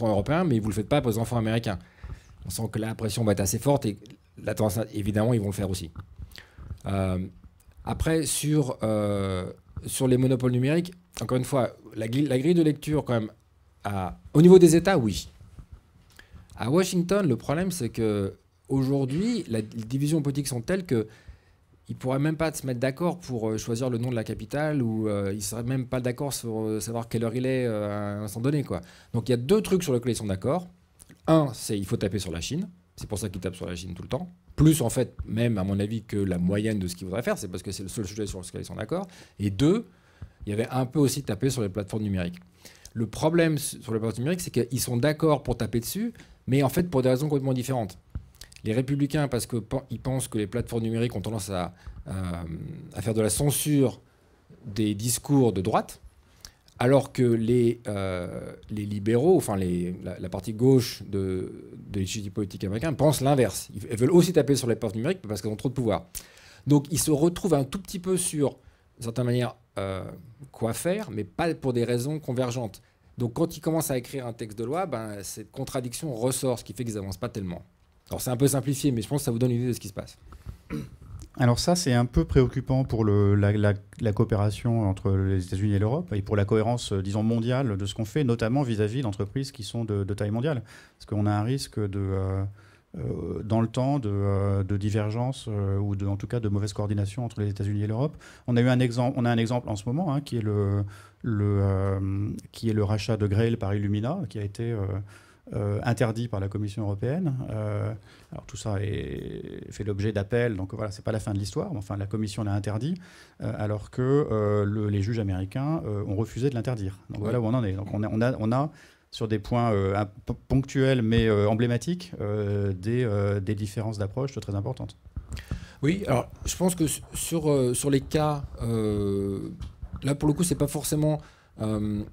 européens, mais vous ne le faites pas pour les enfants américains. On sent que la pression va être assez forte et la tendance, évidemment, ils vont le faire aussi. Après, sur les monopoles numériques, encore une fois, la grille de lecture, quand même, au niveau des États, oui. À Washington, le problème, c'est que aujourd'hui, les divisions politiques sont telles que ils ne pourraient même pas se mettre d'accord pour choisir le nom de la capitale ou ils ne seraient même pas d'accord sur savoir quelle heure il est à un instant donné, quoi. Donc il y a 2 trucs sur lesquels ils sont d'accord. Un, c'est il faut taper sur la Chine. C'est pour ça qu'ils tapent sur la Chine tout le temps. Plus, en fait, même, à mon avis, que la moyenne de ce qu'ils voudraient faire. C'est parce que c'est le seul sujet sur lequel ils sont d'accord. Et 2, il y avait un peu aussi tapé sur les plateformes numériques. Le problème sur les plateformes numériques, c'est qu'ils sont d'accord pour taper dessus, mais en fait, pour des raisons complètement différentes. Les républicains, parce qu'ils pensent que les plateformes numériques ont tendance à faire de la censure des discours de droite, alors que les libéraux, enfin la partie gauche de l'échiquier politique américain, pensent l'inverse. Ils veulent aussi taper sur les plateformes numériques parce qu'elles ont trop de pouvoir. Donc ils se retrouvent un tout petit peu sur, d'une certaine manière, quoi faire, mais pas pour des raisons convergentes. Donc quand ils commencent à écrire un texte de loi, cette contradiction ressort, ce qui fait qu'ils n'avancent pas tellement. Alors c'est un peu simplifié, mais je pense que ça vous donne une idée de ce qui se passe. Alors ça, c'est un peu préoccupant pour la coopération entre les États-Unis et l'Europe et pour la cohérence, disons, mondiale de ce qu'on fait, notamment vis-à-vis d'entreprises qui sont de taille mondiale. Parce qu'on a un risque dans le temps de divergence ou en tout cas de mauvaise coordination entre les États-Unis et l'Europe. On a un exemple en ce moment qui est le rachat de Grail par Illumina, qui a été interdit par la Commission européenne. Alors tout ça fait l'objet d'appels, donc voilà, c'est pas la fin de l'histoire. Enfin, la Commission l'a interdit, alors que les juges américains ont refusé de l'interdire. Donc voilà où on en est. Donc on a sur des points ponctuels mais emblématiques des différences d'approche très importantes. Oui, alors je pense que sur les cas, là pour le coup, c'est pas forcément une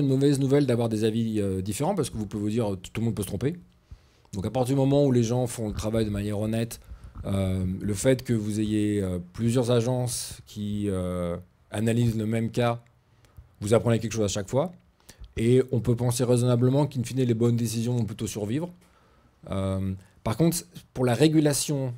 mauvaise nouvelle d'avoir des avis différents, parce que vous pouvez vous dire tout le monde peut se tromper. Donc à partir du moment où les gens font le travail de manière honnête, le fait que vous ayez plusieurs agences qui analysent le même cas, vous apprenez quelque chose à chaque fois. Et on peut penser raisonnablement qu'in fine, les bonnes décisions vont plutôt survivre. Par contre, pour la régulation,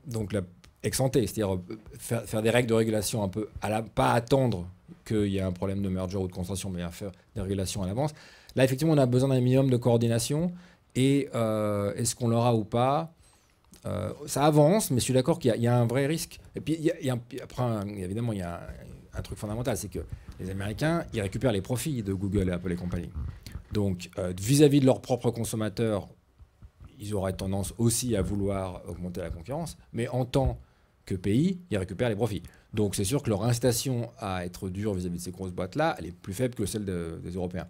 donc la ex ante, c'est-à-dire faire des règles de régulation un peu, pas attendre qu'il y ait un problème de merger ou de concentration, mais à faire des régulations à l'avance. Là, effectivement, on a besoin d'un minimum de coordination. Et est-ce qu'on l'aura ou pas? Ça avance, mais je suis d'accord qu'il y a un vrai risque. Et puis, évidemment, il y a un truc fondamental, c'est que les Américains, ils récupèrent les profits de Google et Apple et compagnie. Donc, vis-à-vis de leurs propres consommateurs, ils auraient tendance aussi à vouloir augmenter la concurrence. Mais en tant que pays, ils récupèrent les profits. Donc, c'est sûr que leur incitation à être dur vis-à-vis de ces grosses boîtes-là, elle est plus faible que celle des Européens.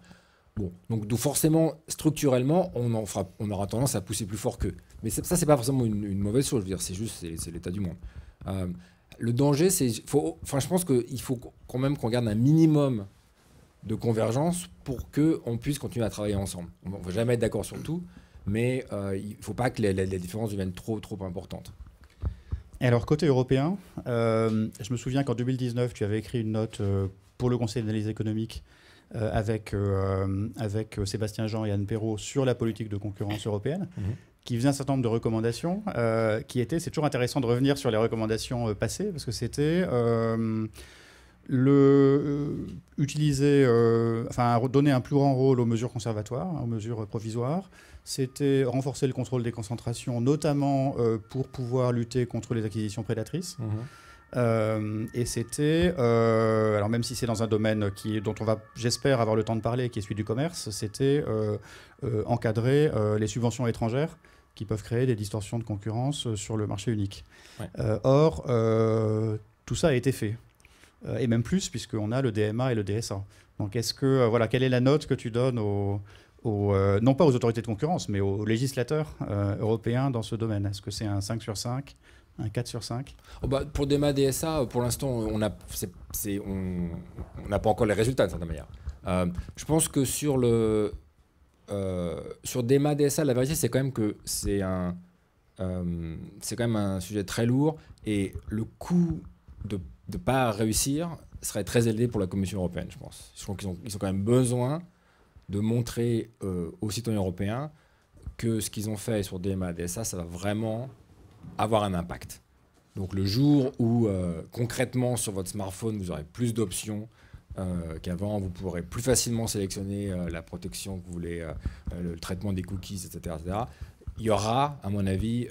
Bon, donc forcément, structurellement, on aura tendance à pousser plus fort qu'eux. Mais ça, c'est pas forcément une mauvaise chose. Je veux dire, c'est juste, c'est l'état du monde. Le danger, je pense qu'il faut quand même qu'on garde un minimum de convergence pour qu'on puisse continuer à travailler ensemble. On ne va jamais être d'accord sur tout, mais il ne faut pas que les différences deviennent trop importantes. Et alors, côté européen, je me souviens qu'en 2019, tu avais écrit une note pour le Conseil d'analyse économique avec Sébastien Jean et Anne Perrault sur la politique de concurrence européenne, qui faisait un certain nombre de recommandations, c'est toujours intéressant de revenir sur les recommandations passées, parce que c'était donner un plus grand rôle aux mesures conservatoires, aux mesures provisoires. C'était renforcer le contrôle des concentrations, notamment pour pouvoir lutter contre les acquisitions prédatrices. Et c'était, alors même si c'est dans un domaine dont on va, j'espère, avoir le temps de parler, qui est celui du commerce, c'était encadrer les subventions étrangères qui peuvent créer des distorsions de concurrence sur le marché unique. Ouais. Or, tout ça a été fait. Et même plus, puisqu'on a le DMA et le DSA. Donc, quelle est la note que tu donnes non pas aux autorités de concurrence, mais aux législateurs européens dans ce domaine? Est-ce que c'est un 5 sur 5 Un 4 sur 5? Pour DEMA DSA, pour l'instant, on n'a pas encore les résultats, de certaine manière. Je pense que sur DEMA DSA, la vérité, c'est quand même que c'est quand même un sujet très lourd, et le coût de ne pas réussir serait très élevé pour la Commission européenne, je pense. Je pense qu'ils ont quand même besoin de montrer aux citoyens européens que ce qu'ils ont fait sur DMA, DSA, ça va vraiment avoir un impact. Donc le jour où concrètement sur votre smartphone, vous aurez plus d'options qu'avant, vous pourrez plus facilement sélectionner la protection que vous voulez, le traitement des cookies, etc., etc., il y aura, à mon avis,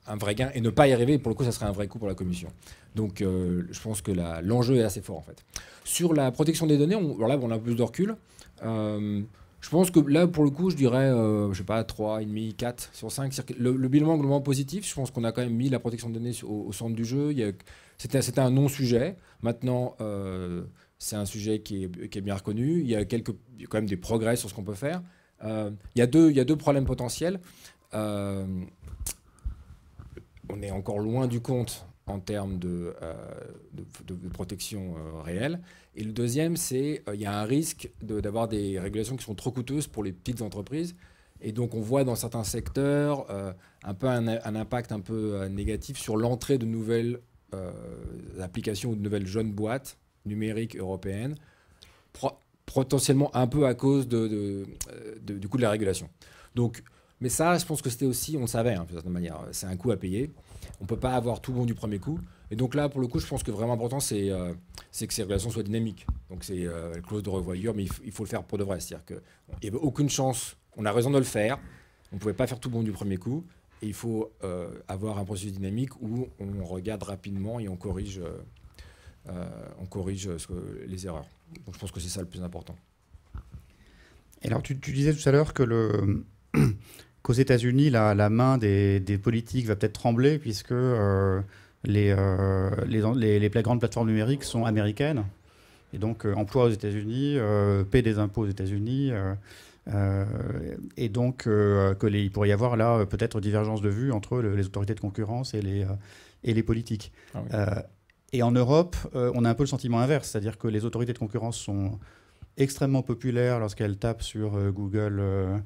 un vrai gain. Et ne pas y arriver, pour le coup, ça serait un vrai coup pour la Commission. Donc je pense que l'enjeu est assez fort, en fait. Sur la protection des données, alors là, on a un peu plus de recul. Je pense que là, pour le coup, je dirais, je sais pas, 3,5, 4 sur 5. Le bilan est globalement positif. Je pense qu'on a quand même mis la protection des données au centre du jeu. C'était un non-sujet. Maintenant, c'est un sujet qui est bien reconnu. Il y a quand même des progrès sur ce qu'on peut faire. Il y a deux problèmes potentiels. On est encore loin du compte en termes de protection réelle. Et le deuxième, c'est qu'il y a un risque d'avoir des régulations qui sont trop coûteuses pour les petites entreprises. Et donc, on voit dans certains secteurs un peu un impact un peu négatif sur l'entrée de nouvelles applications ou de nouvelles jeunes boîtes numériques européennes, potentiellement un peu à cause du coût de la régulation. Donc, mais ça, je pense que c'était aussi, on le savait, de certaine manière, c'est un coût à payer. On ne peut pas avoir tout bon du premier coup. Et donc là, pour le coup, je pense que vraiment important, c'est que ces régulations soient dynamiques. Donc c'est la clause de revoyure, mais il faut le faire pour de vrai. C'est-à-dire qu'il n'y avait aucune chance, on a raison de le faire, on ne pouvait pas faire tout bon du premier coup, et il faut avoir un processus dynamique où on regarde rapidement et on corrige les erreurs. Donc je pense que c'est ça le plus important. Et alors tu disais tout à l'heure que qu'aux États-Unis, la main des politiques va peut-être trembler puisque les plus grandes plateformes numériques sont américaines et donc emploient aux États-Unis, paient des impôts aux États-Unis et donc il pourrait y avoir là peut-être divergence de vues entre les autorités de concurrence et les politiques. Ah oui. Et en Europe, on a un peu le sentiment inverse, c'est-à-dire que les autorités de concurrence sont extrêmement populaires lorsqu'elles tapent sur Google,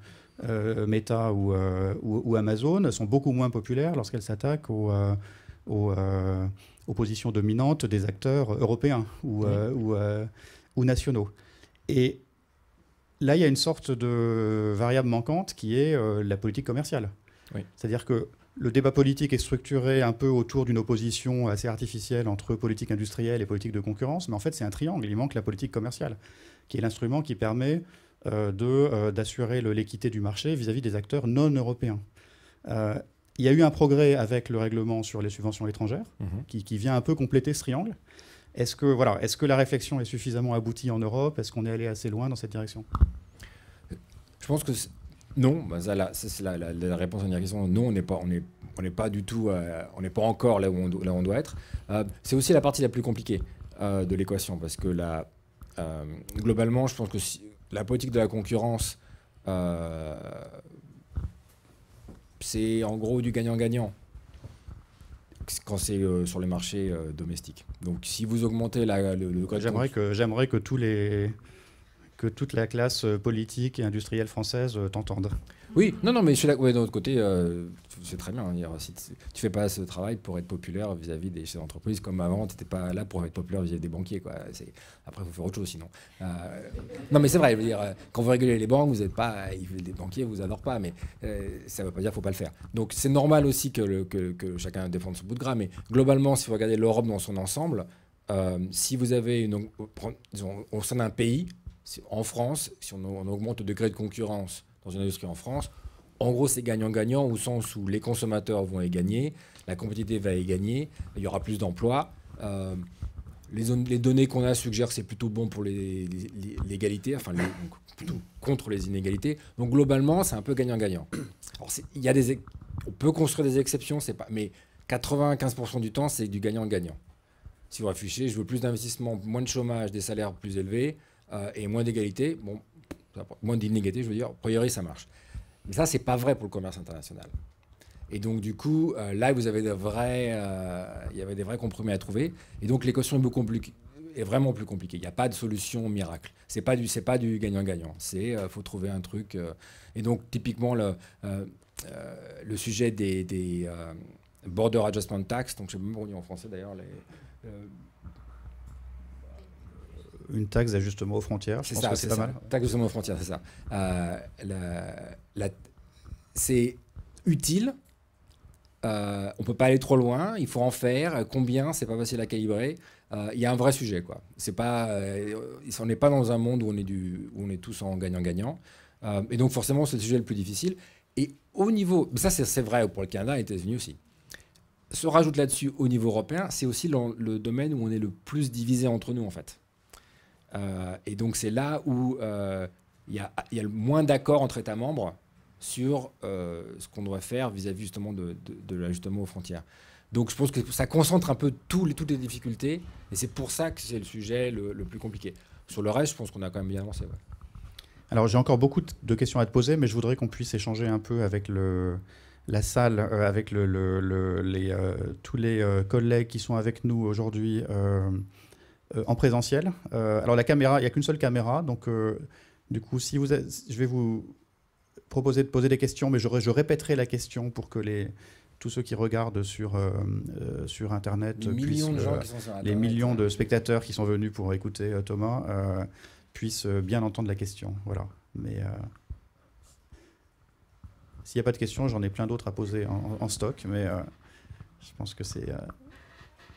Meta ou Amazon, sont beaucoup moins populaires lorsqu'elles s'attaquent aux positions dominantes des acteurs européens ou nationaux. Et là, il y a une sorte de variable manquante qui est la politique commerciale. Oui. C'est-à-dire que le débat politique est structuré un peu autour d'une opposition assez artificielle entre politique industrielle et politique de concurrence, mais en fait, c'est un triangle. Il manque la politique commerciale, qui est l'instrument qui permet d'assurer l'équité du marché vis-à-vis des acteurs non européens. Il y a eu un progrès avec le règlement sur les subventions étrangères, qui vient un peu compléter ce triangle. Est-ce que la réflexion est suffisamment aboutie en Europe? Est-ce qu'on est allé assez loin dans cette direction? Je pense que non. C'est la réponse à une question. Non, on n'est pas du tout, on n'est pas encore là où on doit être. C'est aussi la partie la plus compliquée de l'équation, parce que globalement, je pense que la politique de la concurrence, c'est en gros du gagnant-gagnant quand c'est sur les marchés domestiques. Donc si vous augmentez le code... J'aimerais que toute la classe politique et industrielle française t'entende. Oui, non, mais je suis là. Ouais, d'un autre côté, c'est très bien. Si tu fais pas ce travail pour être populaire vis-à-vis des chefs d'entreprise, comme avant, tu n'étais pas là pour être populaire vis-à-vis des banquiers, quoi. Après, il faut faire autre chose sinon. Non, mais c'est vrai. Je veux dire, quand vous régulez les banques, vous n'êtes pas. Les banquiers vous adorent pas, mais ça ne veut pas dire qu'il ne faut pas le faire. Donc, c'est normal aussi que chacun défende son bout de gras. Mais globalement, si vous regardez l'Europe dans son ensemble, si vous avez disons, au sein d'un pays, en France, si on augmente le degré de concurrence dans une industrie en France, en gros, c'est gagnant-gagnant au sens où les consommateurs vont y gagner, la compétitivité va y gagner, il y aura plus d'emplois. Les données qu'on a suggèrent que c'est plutôt bon pour l'égalité, enfin plutôt contre les inégalités. Donc globalement, c'est un peu gagnant-gagnant. Alors, on peut construire des exceptions, mais 95% du temps, c'est du gagnant-gagnant. Si vous réfléchissez, je veux plus d'investissement, moins de chômage, des salaires plus élevés et moins d'égalité. Bon, moins d'inégalité, je veux dire, a priori, ça marche. Mais ça, c'est pas vrai pour le commerce international. Et donc, du coup, là, vous avez il y avait des vrais compromis à trouver. Et donc, l'équation est vraiment plus compliquée. Il n'y a pas de solution miracle. C'est pas du gagnant-gagnant. Faut trouver un truc. Et donc, typiquement, le sujet des border adjustment tax, donc je ne sais même pas comment on dit en français d'ailleurs, une taxe d'ajustement aux frontières, je pense que c'est pas mal. Taxe d'ajustement aux frontières, c'est ça. C'est utile. On ne peut pas aller trop loin, il faut en faire. Combien, c'est pas facile à calibrer. Il y a un vrai sujet, quoi. On n'est pas dans un monde où on est tous en gagnant-gagnant. Et donc forcément, c'est le sujet le plus difficile. Et au niveau, ça c'est vrai pour le Canada et les États-Unis aussi. Se rajoute là-dessus au niveau européen, c'est aussi le domaine où on est le plus divisé entre nous, en fait. Et donc c'est là où il y a le moins d'accord entre États membres sur ce qu'on doit faire vis-à-vis justement de l'ajustement aux frontières. Donc je pense que ça concentre un peu toutes les difficultés, et c'est pour ça que c'est le sujet le plus compliqué. Sur le reste, je pense qu'on a quand même bien avancé. Ouais. Alors j'ai encore beaucoup de questions à te poser, mais je voudrais qu'on puisse échanger un peu avec la salle, avec tous les collègues qui sont avec nous aujourd'hui en présentiel. Alors la caméra, il n'y a qu'une seule caméra, donc du coup, je vais vous proposer de poser des questions, mais je répéterai la question pour que tous ceux qui regardent sur Internet les millions de spectateurs qui sont venus pour écouter Thomas puissent bien entendre la question. Voilà. Mais s'il n'y a pas de questions, j'en ai plein d'autres à poser en stock, mais je pense que c'est...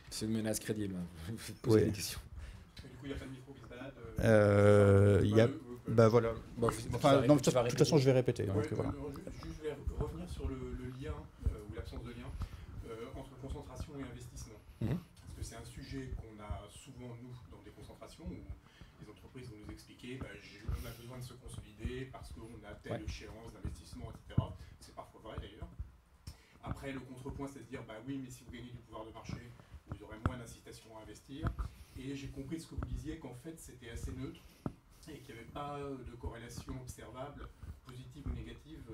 C'est une menace crédible. Poser des questions. Du coup, il n'y a pas de micro qui se balade Bah voilà. De toute façon, je vais répéter. Ouais, donc, voilà. Je vais revenir sur le lien ou l'absence de lien entre concentration et investissement. Parce que c'est un sujet qu'on a souvent, nous, dans des concentrations où les entreprises vont nous expliquer on a besoin de se consolider parce qu'on a telle échéance d'investissement, etc. C'est parfois vrai d'ailleurs. Après, le contrepoint, c'est de dire oui, mais si vous gagnez du pouvoir de marché, vous aurez moins d'incitation à investir. Et j'ai compris ce que vous disiez, qu'en fait, c'était assez neutre et qu'il n'y avait pas de corrélation observable, positive ou négative,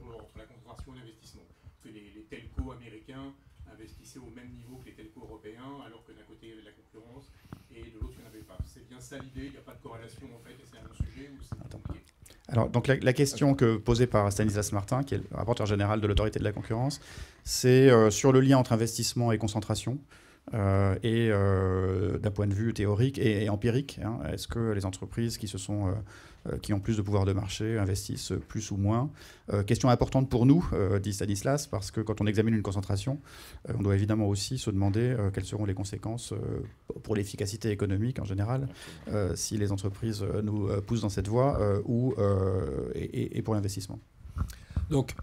entre la concentration et l'investissement. Que les telcos américains investissaient au même niveau que les telcos européens, alors que d'un côté il y avait de la concurrence et de l'autre il n'y en avait pas. C'est bien ça l'idée, il n'y a pas de corrélation en fait, et c'est un sujet où c'est compliqué. Alors, donc la question posée par Stanislas Martin, qui est le rapporteur général de l'autorité de la concurrence, c'est sur le lien entre investissement et concentration. Et d'un point de vue théorique et empirique, est-ce que les entreprises qui ont plus de pouvoir de marché investissent plus ou moins? Question importante pour nous, dit Stanislas, parce que quand on examine une concentration, on doit évidemment aussi se demander quelles seront les conséquences pour l'efficacité économique en général, si les entreprises nous poussent dans cette voie et pour l'investissement. Donc,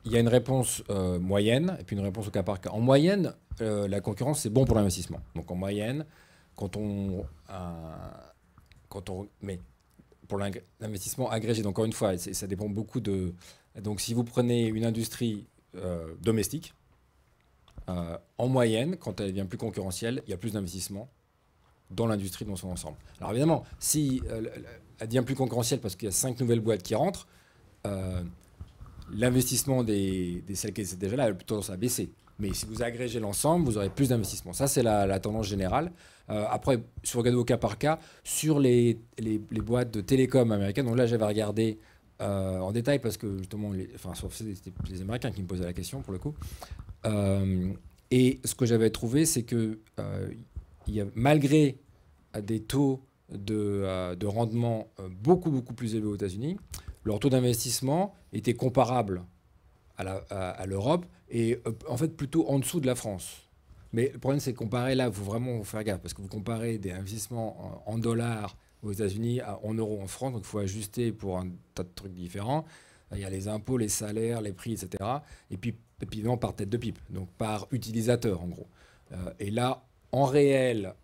il y a une réponse moyenne et puis une réponse au cas par cas. En moyenne, la concurrence, c'est bon pour l'investissement. Donc, en moyenne, mais pour l'investissement agrégé, donc encore une fois, ça dépend beaucoup de... Donc, si vous prenez une industrie domestique, en moyenne, quand elle devient plus concurrentielle, il y a plus d'investissement dans l'industrie dans son ensemble. Alors, évidemment, si elle devient plus concurrentielle parce qu'il y a 5 nouvelles boîtes qui rentrent, l'investissement des celles qui étaient déjà là a plutôt tendance à baisser. Mais si vous agrégez l'ensemble, vous aurez plus d'investissement. Ça, c'est la tendance générale. Après, si vous regardez au cas par cas, sur les boîtes de télécom américaines, donc là, j'avais regardé en détail parce que justement, c'était les Américains qui me posaient la question pour le coup. Et ce que j'avais trouvé, c'est que malgré des taux de rendement beaucoup plus élevés aux États-Unis, leur taux d'investissement était comparable à l'Europe et en fait plutôt en dessous de la France. Mais le problème, c'est que comparer là, il faut vraiment faire gaffe parce que vous comparez des investissements en dollars aux États-Unis en euros en France, donc il faut ajuster pour un tas de trucs différents. Il y a les impôts, les salaires, les prix, etc. Et puis évidemment par tête de pipe, donc par utilisateur en gros. Et là, en réel,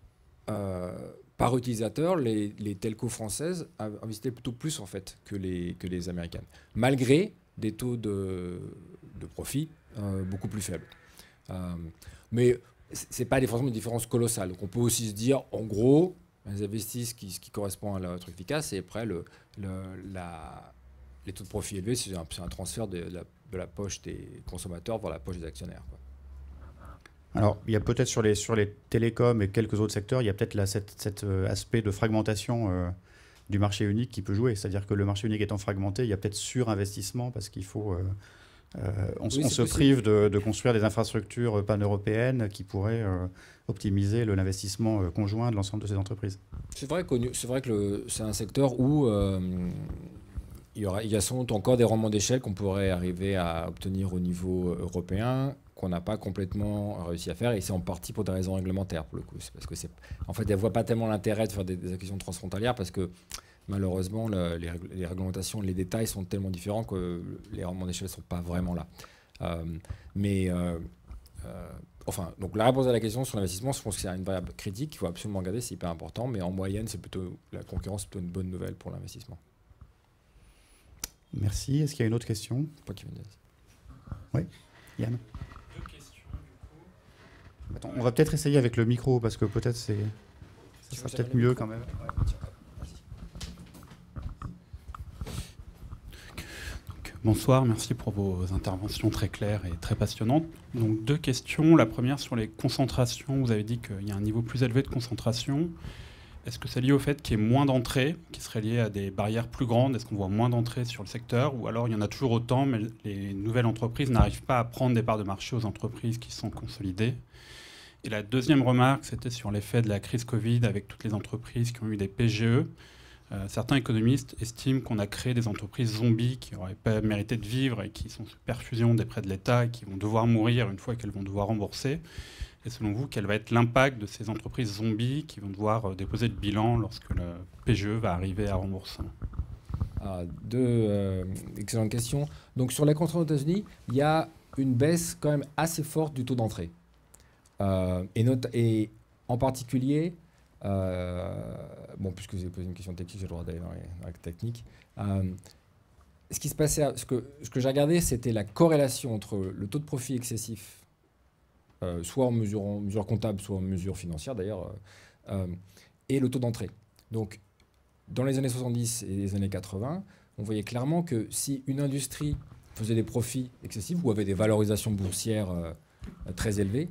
par utilisateur, les telcos françaises investissaient plutôt plus en fait que les américaines, malgré des taux de profit beaucoup plus faibles. Mais c'est pas forcément une différence colossale. Donc on peut aussi se dire, en gros, ils investissent ce qui correspond à leur truc efficace, et après les taux de profit élevés, c'est un transfert de la poche des consommateurs vers la poche des actionnaires, quoi. Alors, il y a peut-être sur les télécoms et quelques autres secteurs, il y a peut-être cet aspect de fragmentation du marché unique qui peut jouer. C'est-à-dire que le marché unique étant fragmenté, il y a peut-être surinvestissement parce qu'il faut... on se prive de construire des infrastructures pan-européennes qui pourraient optimiser l'investissement conjoint de l'ensemble de ces entreprises. C'est vrai que c'est un secteur où il y a sans doute encore des rendements d'échelle qu'on pourrait arriver à obtenir au niveau européen, qu'on n'a pas complètement réussi à faire, et c'est en partie pour des raisons réglementaires, pour le coup. C'est parce que en fait, elles ne voient pas tellement l'intérêt de faire des acquisitions transfrontalières, parce que malheureusement, les réglementations, les détails sont tellement différents que les rendements d'échelle ne sont pas vraiment là. Enfin, donc la réponse à la question sur l'investissement, je pense que c'est une variable critique qu'il faut absolument regarder, c'est hyper important, mais en moyenne, la concurrence, c'est plutôt une bonne nouvelle pour l'investissement. Merci. Est-ce qu'il y a une autre question? Pas qui me dise. Oui, Yann. Deux questions, du coup. Attends, on va peut-être essayer avec le micro, parce que peut-être ça sera peut-être mieux quand même. Bonsoir, merci pour vos interventions très claires et très passionnantes. Donc 2 questions. La première sur les concentrations. Vous avez dit qu'il y a un niveau plus élevé de concentration. Est-ce que c'est lié au fait qu'il y ait moins d'entrées, qui serait lié à des barrières plus grandes? Est-ce qu'on voit moins d'entrées sur le secteur? Ou alors il y en a toujours autant, mais les nouvelles entreprises n'arrivent pas à prendre des parts de marché aux entreprises qui sont consolidées? Et la deuxième remarque, c'était sur l'effet de la crise Covid avec toutes les entreprises qui ont eu des PGE. Certains économistes estiment qu'on a créé des entreprises zombies qui n'auraient pas mérité de vivre et qui sont sous perfusion des prêts de l'État et qui vont devoir mourir une fois qu'elles vont devoir rembourser. Et selon vous, quel va être l'impact de ces entreprises zombies qui vont devoir déposer le bilan lorsque le PGE va arriver à remboursement? Deux excellentes questions. Donc sur la concentration aux États-Unis, il y a une baisse quand même assez forte du taux d'entrée. Et en particulier... puisque vous avez posé une question technique, j'ai le droit d'aller dans la technique. Ce qui se passait, ce que j'ai regardé, c'était la corrélation entre le taux de profit excessif, soit en mesure comptable, soit en mesure financière d'ailleurs, et le taux d'entrée. Donc, dans les années 70 et les années 80, on voyait clairement que si une industrie faisait des profits excessifs ou avait des valorisations boursières très élevées,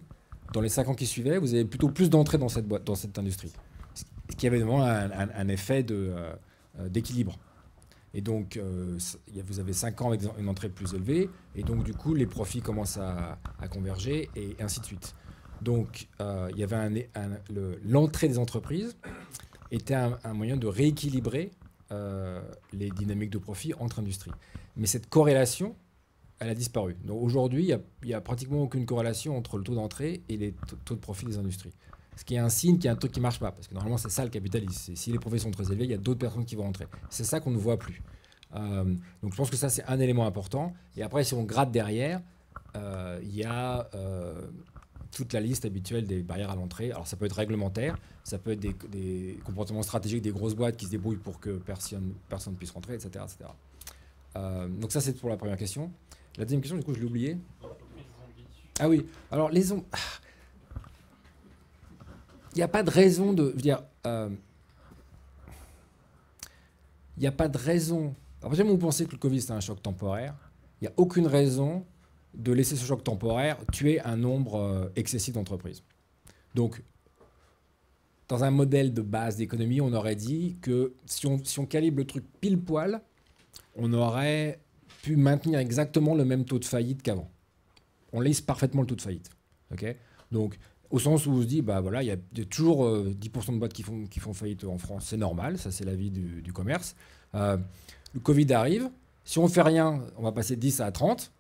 dans les 5 ans qui suivaient, vous avez plutôt plus d'entrées dans cette industrie. Ce qui avait vraiment un effet d'équilibre. Et donc, vous avez 5 ans avec une entrée plus élevée, et donc du coup, les profits commencent à converger, et ainsi de suite. Donc, il y avait l'entrée des entreprises était un moyen de rééquilibrer les dynamiques de profit entre industries. Mais cette corrélation, elle a disparu. Donc aujourd'hui, il n'y a pratiquement aucune corrélation entre le taux d'entrée et les taux de profit des industries. Ce qui est un signe qu'il y a un truc qui ne marche pas. Parce que normalement, c'est ça le capitalisme. Si les profits sont très élevés, il y a d'autres personnes qui vont entrer. C'est ça qu'on ne voit plus. Donc je pense que ça, c'est un élément important. Et après, si on gratte derrière, il y a toute la liste habituelle des barrières à l'entrée. Alors ça peut être réglementaire, ça peut être des comportements stratégiques des grosses boîtes qui se débrouillent pour que personne ne puisse rentrer, etc. etc. Donc ça, c'est pour la première question. La deuxième question, du coup, je l'ai oublié. Ah oui, alors les zombies... Il n'y a pas de raison de... Il n'y a pas de raison... À partir du moment où vous pensez que le Covid, c'est un choc temporaire, il n'y a aucune raison de laisser ce choc temporaire tuer un nombre excessif d'entreprises. Donc, dans un modèle de base d'économie, on aurait dit que si on calibre le truc pile poil, on aurait pu maintenir exactement le même taux de faillite qu'avant. On lisse parfaitement le taux de faillite. Okay, donc, au sens où on se dit, bah voilà, il y a toujours 10% de boîtes qui font faillite en France, c'est normal, ça c'est la vie du commerce. Le Covid arrive, si on ne fait rien, on va passer de 10 à 30.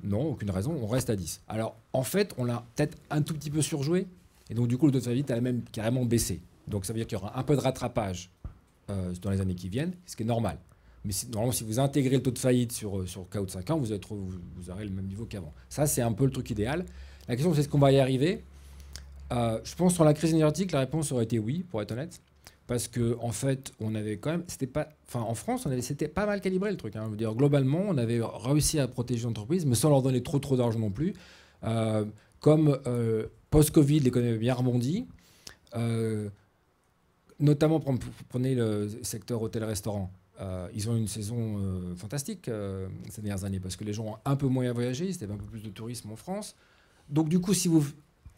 Non, aucune raison, on reste à 10. Alors, en fait, on l'a peut-être un tout petit peu surjoué, et donc du coup, le taux de faillite a même carrément baissé. Donc ça veut dire qu'il y aura un peu de rattrapage dans les années qui viennent, ce qui est normal. Mais normalement, si vous intégrez le taux de faillite sur cas de 5 ans, vous aurez le même niveau qu'avant. Ça, c'est un peu le truc idéal. La question, c'est est-ce qu'on va y arriver? Je pense sur la crise énergétique, la réponse aurait été oui, pour être honnête. Parce que en fait, on avait quand même, en France, c'était pas mal calibré le truc. Hein. Je veux dire, globalement, on avait réussi à protéger l'entreprise, mais sans leur donner trop d'argent non plus. Comme post-Covid, l'économie avait bien rebondi. Notamment, prenez le secteur hôtel-restaurant. ils ont une saison fantastique ces dernières années parce que les gens ont un peu moins voyagé, c'était un peu plus de tourisme en France. Donc du coup,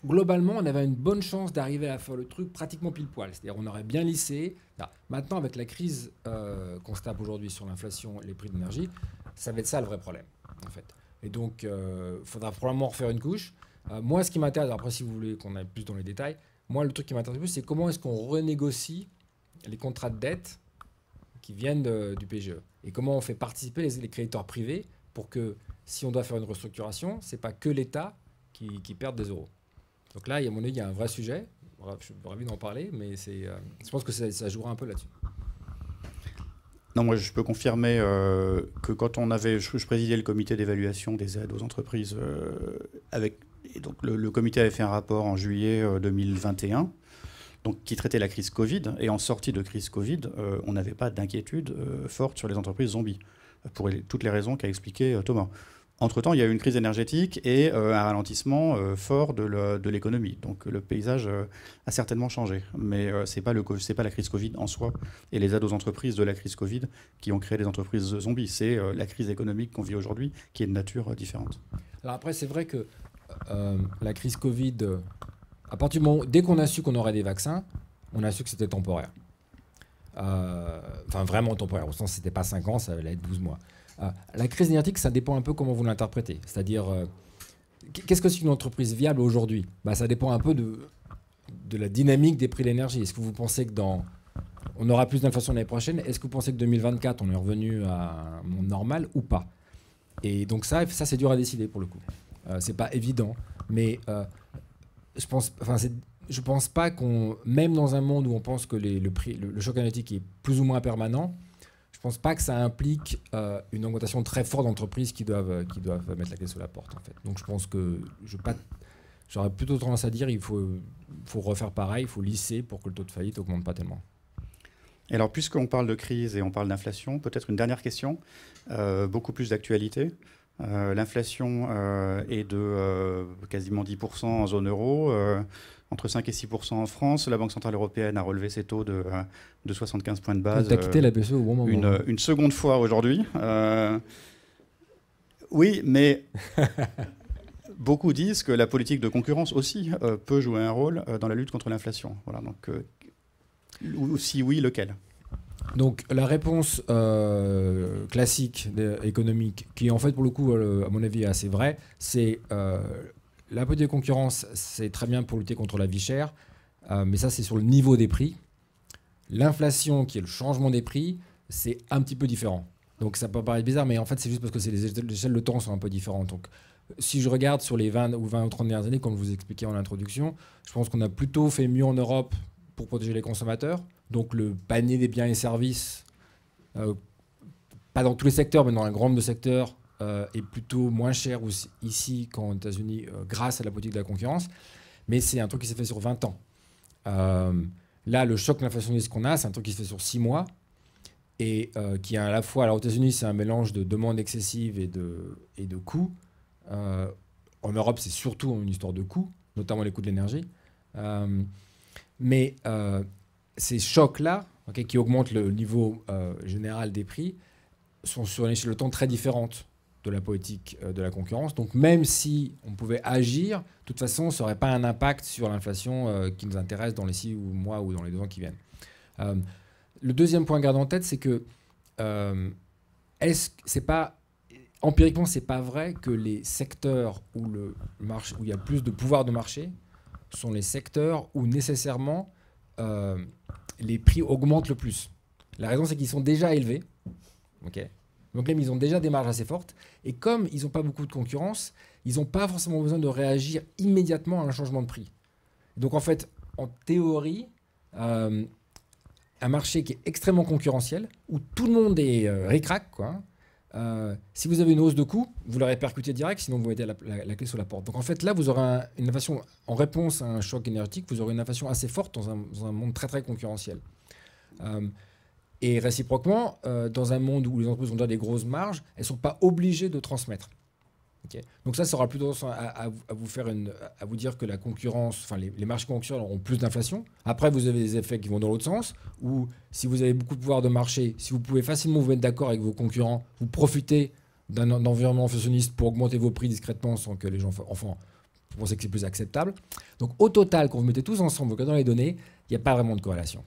globalement, on avait une bonne chance d'arriver à faire le truc pratiquement pile poil. C'est-à-dire on aurait bien lissé. Maintenant, avec la crise qu'on se tape aujourd'hui sur l'inflation et les prix de l'énergie, ça va être ça le vrai problème, en fait. Et donc, il faudra probablement refaire une couche. Moi, ce qui m'intéresse, après si vous voulez qu'on aille plus dans les détails, moi, le truc qui m'intéresse le plus, c'est comment est-ce qu'on renégocie les contrats de dette qui viennent du PGE. Et comment on fait participer les créditeurs privés pour que, si on doit faire une restructuration, ce n'est pas que l'État qui perde des euros. Donc là, à mon avis, il y a un vrai sujet. Je suis ravi d'en parler, mais je pense que ça jouera un peu là-dessus. Non, moi, je peux confirmer que quand je présidais le comité d'évaluation des aides aux entreprises, et donc le comité avait fait un rapport en juillet 2021, donc, qui traitait la crise Covid. Et en sortie de crise Covid, on n'avait pas d'inquiétude forte sur les entreprises zombies, pour toutes les raisons qu'a expliqué Thomas. Entre-temps, il y a eu une crise énergétique et un ralentissement fort de l'économie. Donc le paysage a certainement changé. Mais ce n'est pas la crise Covid en soi et les aides aux entreprises de la crise Covid qui ont créé des entreprises zombies. C'est la crise économique qu'on vit aujourd'hui qui est de nature différente. Alors après, c'est vrai que la crise Covid, à partir du moment, dès qu'on a su qu'on aurait des vaccins, on a su que c'était temporaire. Enfin, vraiment temporaire. Au sens, ce n'était pas 5 ans, ça allait être 12 mois. La crise énergétique, ça dépend un peu comment vous l'interprétez. C'est-à-dire, qu'est-ce que c'est une entreprise viable aujourd'hui ? Ça dépend un peu de la dynamique des prix de l'énergie. Est-ce que vous pensez que on aura plus d'inflation l'année prochaine ? Est-ce que vous pensez que 2024, on est revenu à un monde normal ou pas ? Et donc ça c'est dur à décider pour le coup. C'est pas évident. Mais je pense pas même dans un monde où on pense que le choc énergétique est plus ou moins permanent, je ne pense pas que ça implique une augmentation très forte d'entreprises qui doivent mettre la clé sous la porte, en fait. Donc je pense que j'aurais plutôt tendance à dire qu'il faut refaire pareil, il faut lisser pour que le taux de faillite n'augmente pas tellement. Et alors, puisqu'on parle de crise et on parle d'inflation, peut-être une dernière question, beaucoup plus d'actualité. L'inflation est de quasiment 10% en zone euro, entre 5 et 6% en France. La Banque Centrale Européenne a relevé ses taux de 75 points de base. Tu as quitté la BCE au bon moment. Une seconde fois aujourd'hui. Oui, mais beaucoup disent que la politique de concurrence aussi peut jouer un rôle dans la lutte contre l'inflation. Voilà, donc, si oui, lequel ? Donc la réponse classique économique, qui en fait pour le coup, à mon avis, est assez vraie, c'est la politique de concurrence, c'est très bien pour lutter contre la vie chère, mais ça c'est sur le niveau des prix. L'inflation, qui est le changement des prix, c'est un petit peu différent. Donc ça peut paraître bizarre, mais en fait c'est juste parce que les échelles de temps sont un peu différentes. Donc si je regarde sur les 20 ou 30 dernières années, comme je vous expliquais en introduction, je pense qu'on a plutôt fait mieux en Europe pour protéger les consommateurs. Donc le panier des biens et services, pas dans tous les secteurs, mais dans un grand nombre de secteurs, est plutôt moins cher ici qu'aux États-Unis grâce à la politique de la concurrence. Mais c'est un truc qui s'est fait sur 20 ans. Là, le choc inflationniste qu'on a, c'est un truc qui se fait sur 6 mois et qui est à la fois, alors aux États-Unis, c'est un mélange de demande excessive et de coûts. En Europe, c'est surtout une histoire de coûts, notamment les coûts de l'énergie. Mais ces chocs-là, okay, qui augmentent le niveau général des prix, sont sur une échelle de temps très différente de la politique de la concurrence. Donc même si on pouvait agir, de toute façon, ça n'aurait pas un impact sur l'inflation qui nous intéresse dans les 6 mois ou dans les 2 ans qui viennent. Le deuxième point à garder en tête, c'est que empiriquement, c'est pas vrai que les secteurs où il y a plus de pouvoir de marché sont les secteurs où nécessairement les prix augmentent le plus. La raison, c'est qu'ils sont déjà élevés. Okay. Donc même, ils ont déjà des marges assez fortes. Et comme ils n'ont pas beaucoup de concurrence, ils n'ont pas forcément besoin de réagir immédiatement à un changement de prix. Donc en fait, en théorie, un marché qui est extrêmement concurrentiel, où tout le monde est ric-rac, quoi. Si vous avez une hausse de coût, vous la répercutez direct, sinon vous mettez la clé sur la porte. Donc en fait, là, vous aurez une inflation, en réponse à un choc énergétique, vous aurez une inflation assez forte dans un monde très très concurrentiel. Et réciproquement, dans un monde où les entreprises ont déjà des grosses marges, elles ne sont pas obligées de transmettre. Okay. Donc ça aura plutôt à vous dire que la concurrence, enfin les marchés concurrentiels auront plus d'inflation. Après, vous avez des effets qui vont dans l'autre sens, où si vous avez beaucoup de pouvoir de marché, si vous pouvez facilement vous mettre d'accord avec vos concurrents, vous profitez d'un environnement inflationniste pour augmenter vos prix discrètement sans que les gens... Enfin, vous pensez que c'est plus acceptable. Donc au total, quand vous mettez tous ensemble, vous regardez les données, il n'y a pas vraiment de corrélation.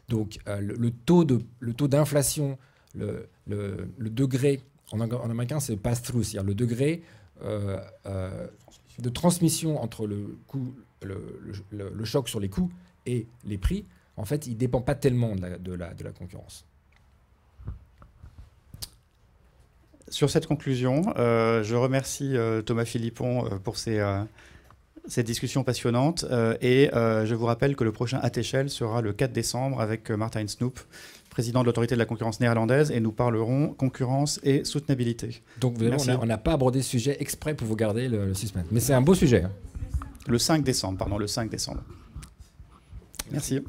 Donc le taux d'inflation, le degré... En américain, c'est pass-through, c'est-à-dire le degré de transmission entre le choc sur les coûts et les prix. En fait, il ne dépend pas tellement de la concurrence. Sur cette conclusion, je remercie Thomas Philippon pour cette discussion passionnante et je vous rappelle que le prochain ATEchelle sera le 4 décembre avec Martijn Snoep, président de l'autorité de la concurrence néerlandaise, et nous parlerons concurrence et soutenabilité. Donc on n'a pas abordé ce sujet exprès pour vous garder le suspense. Mais c'est un beau sujet. Hein. Le 5 décembre, pardon, le 5 décembre. Merci.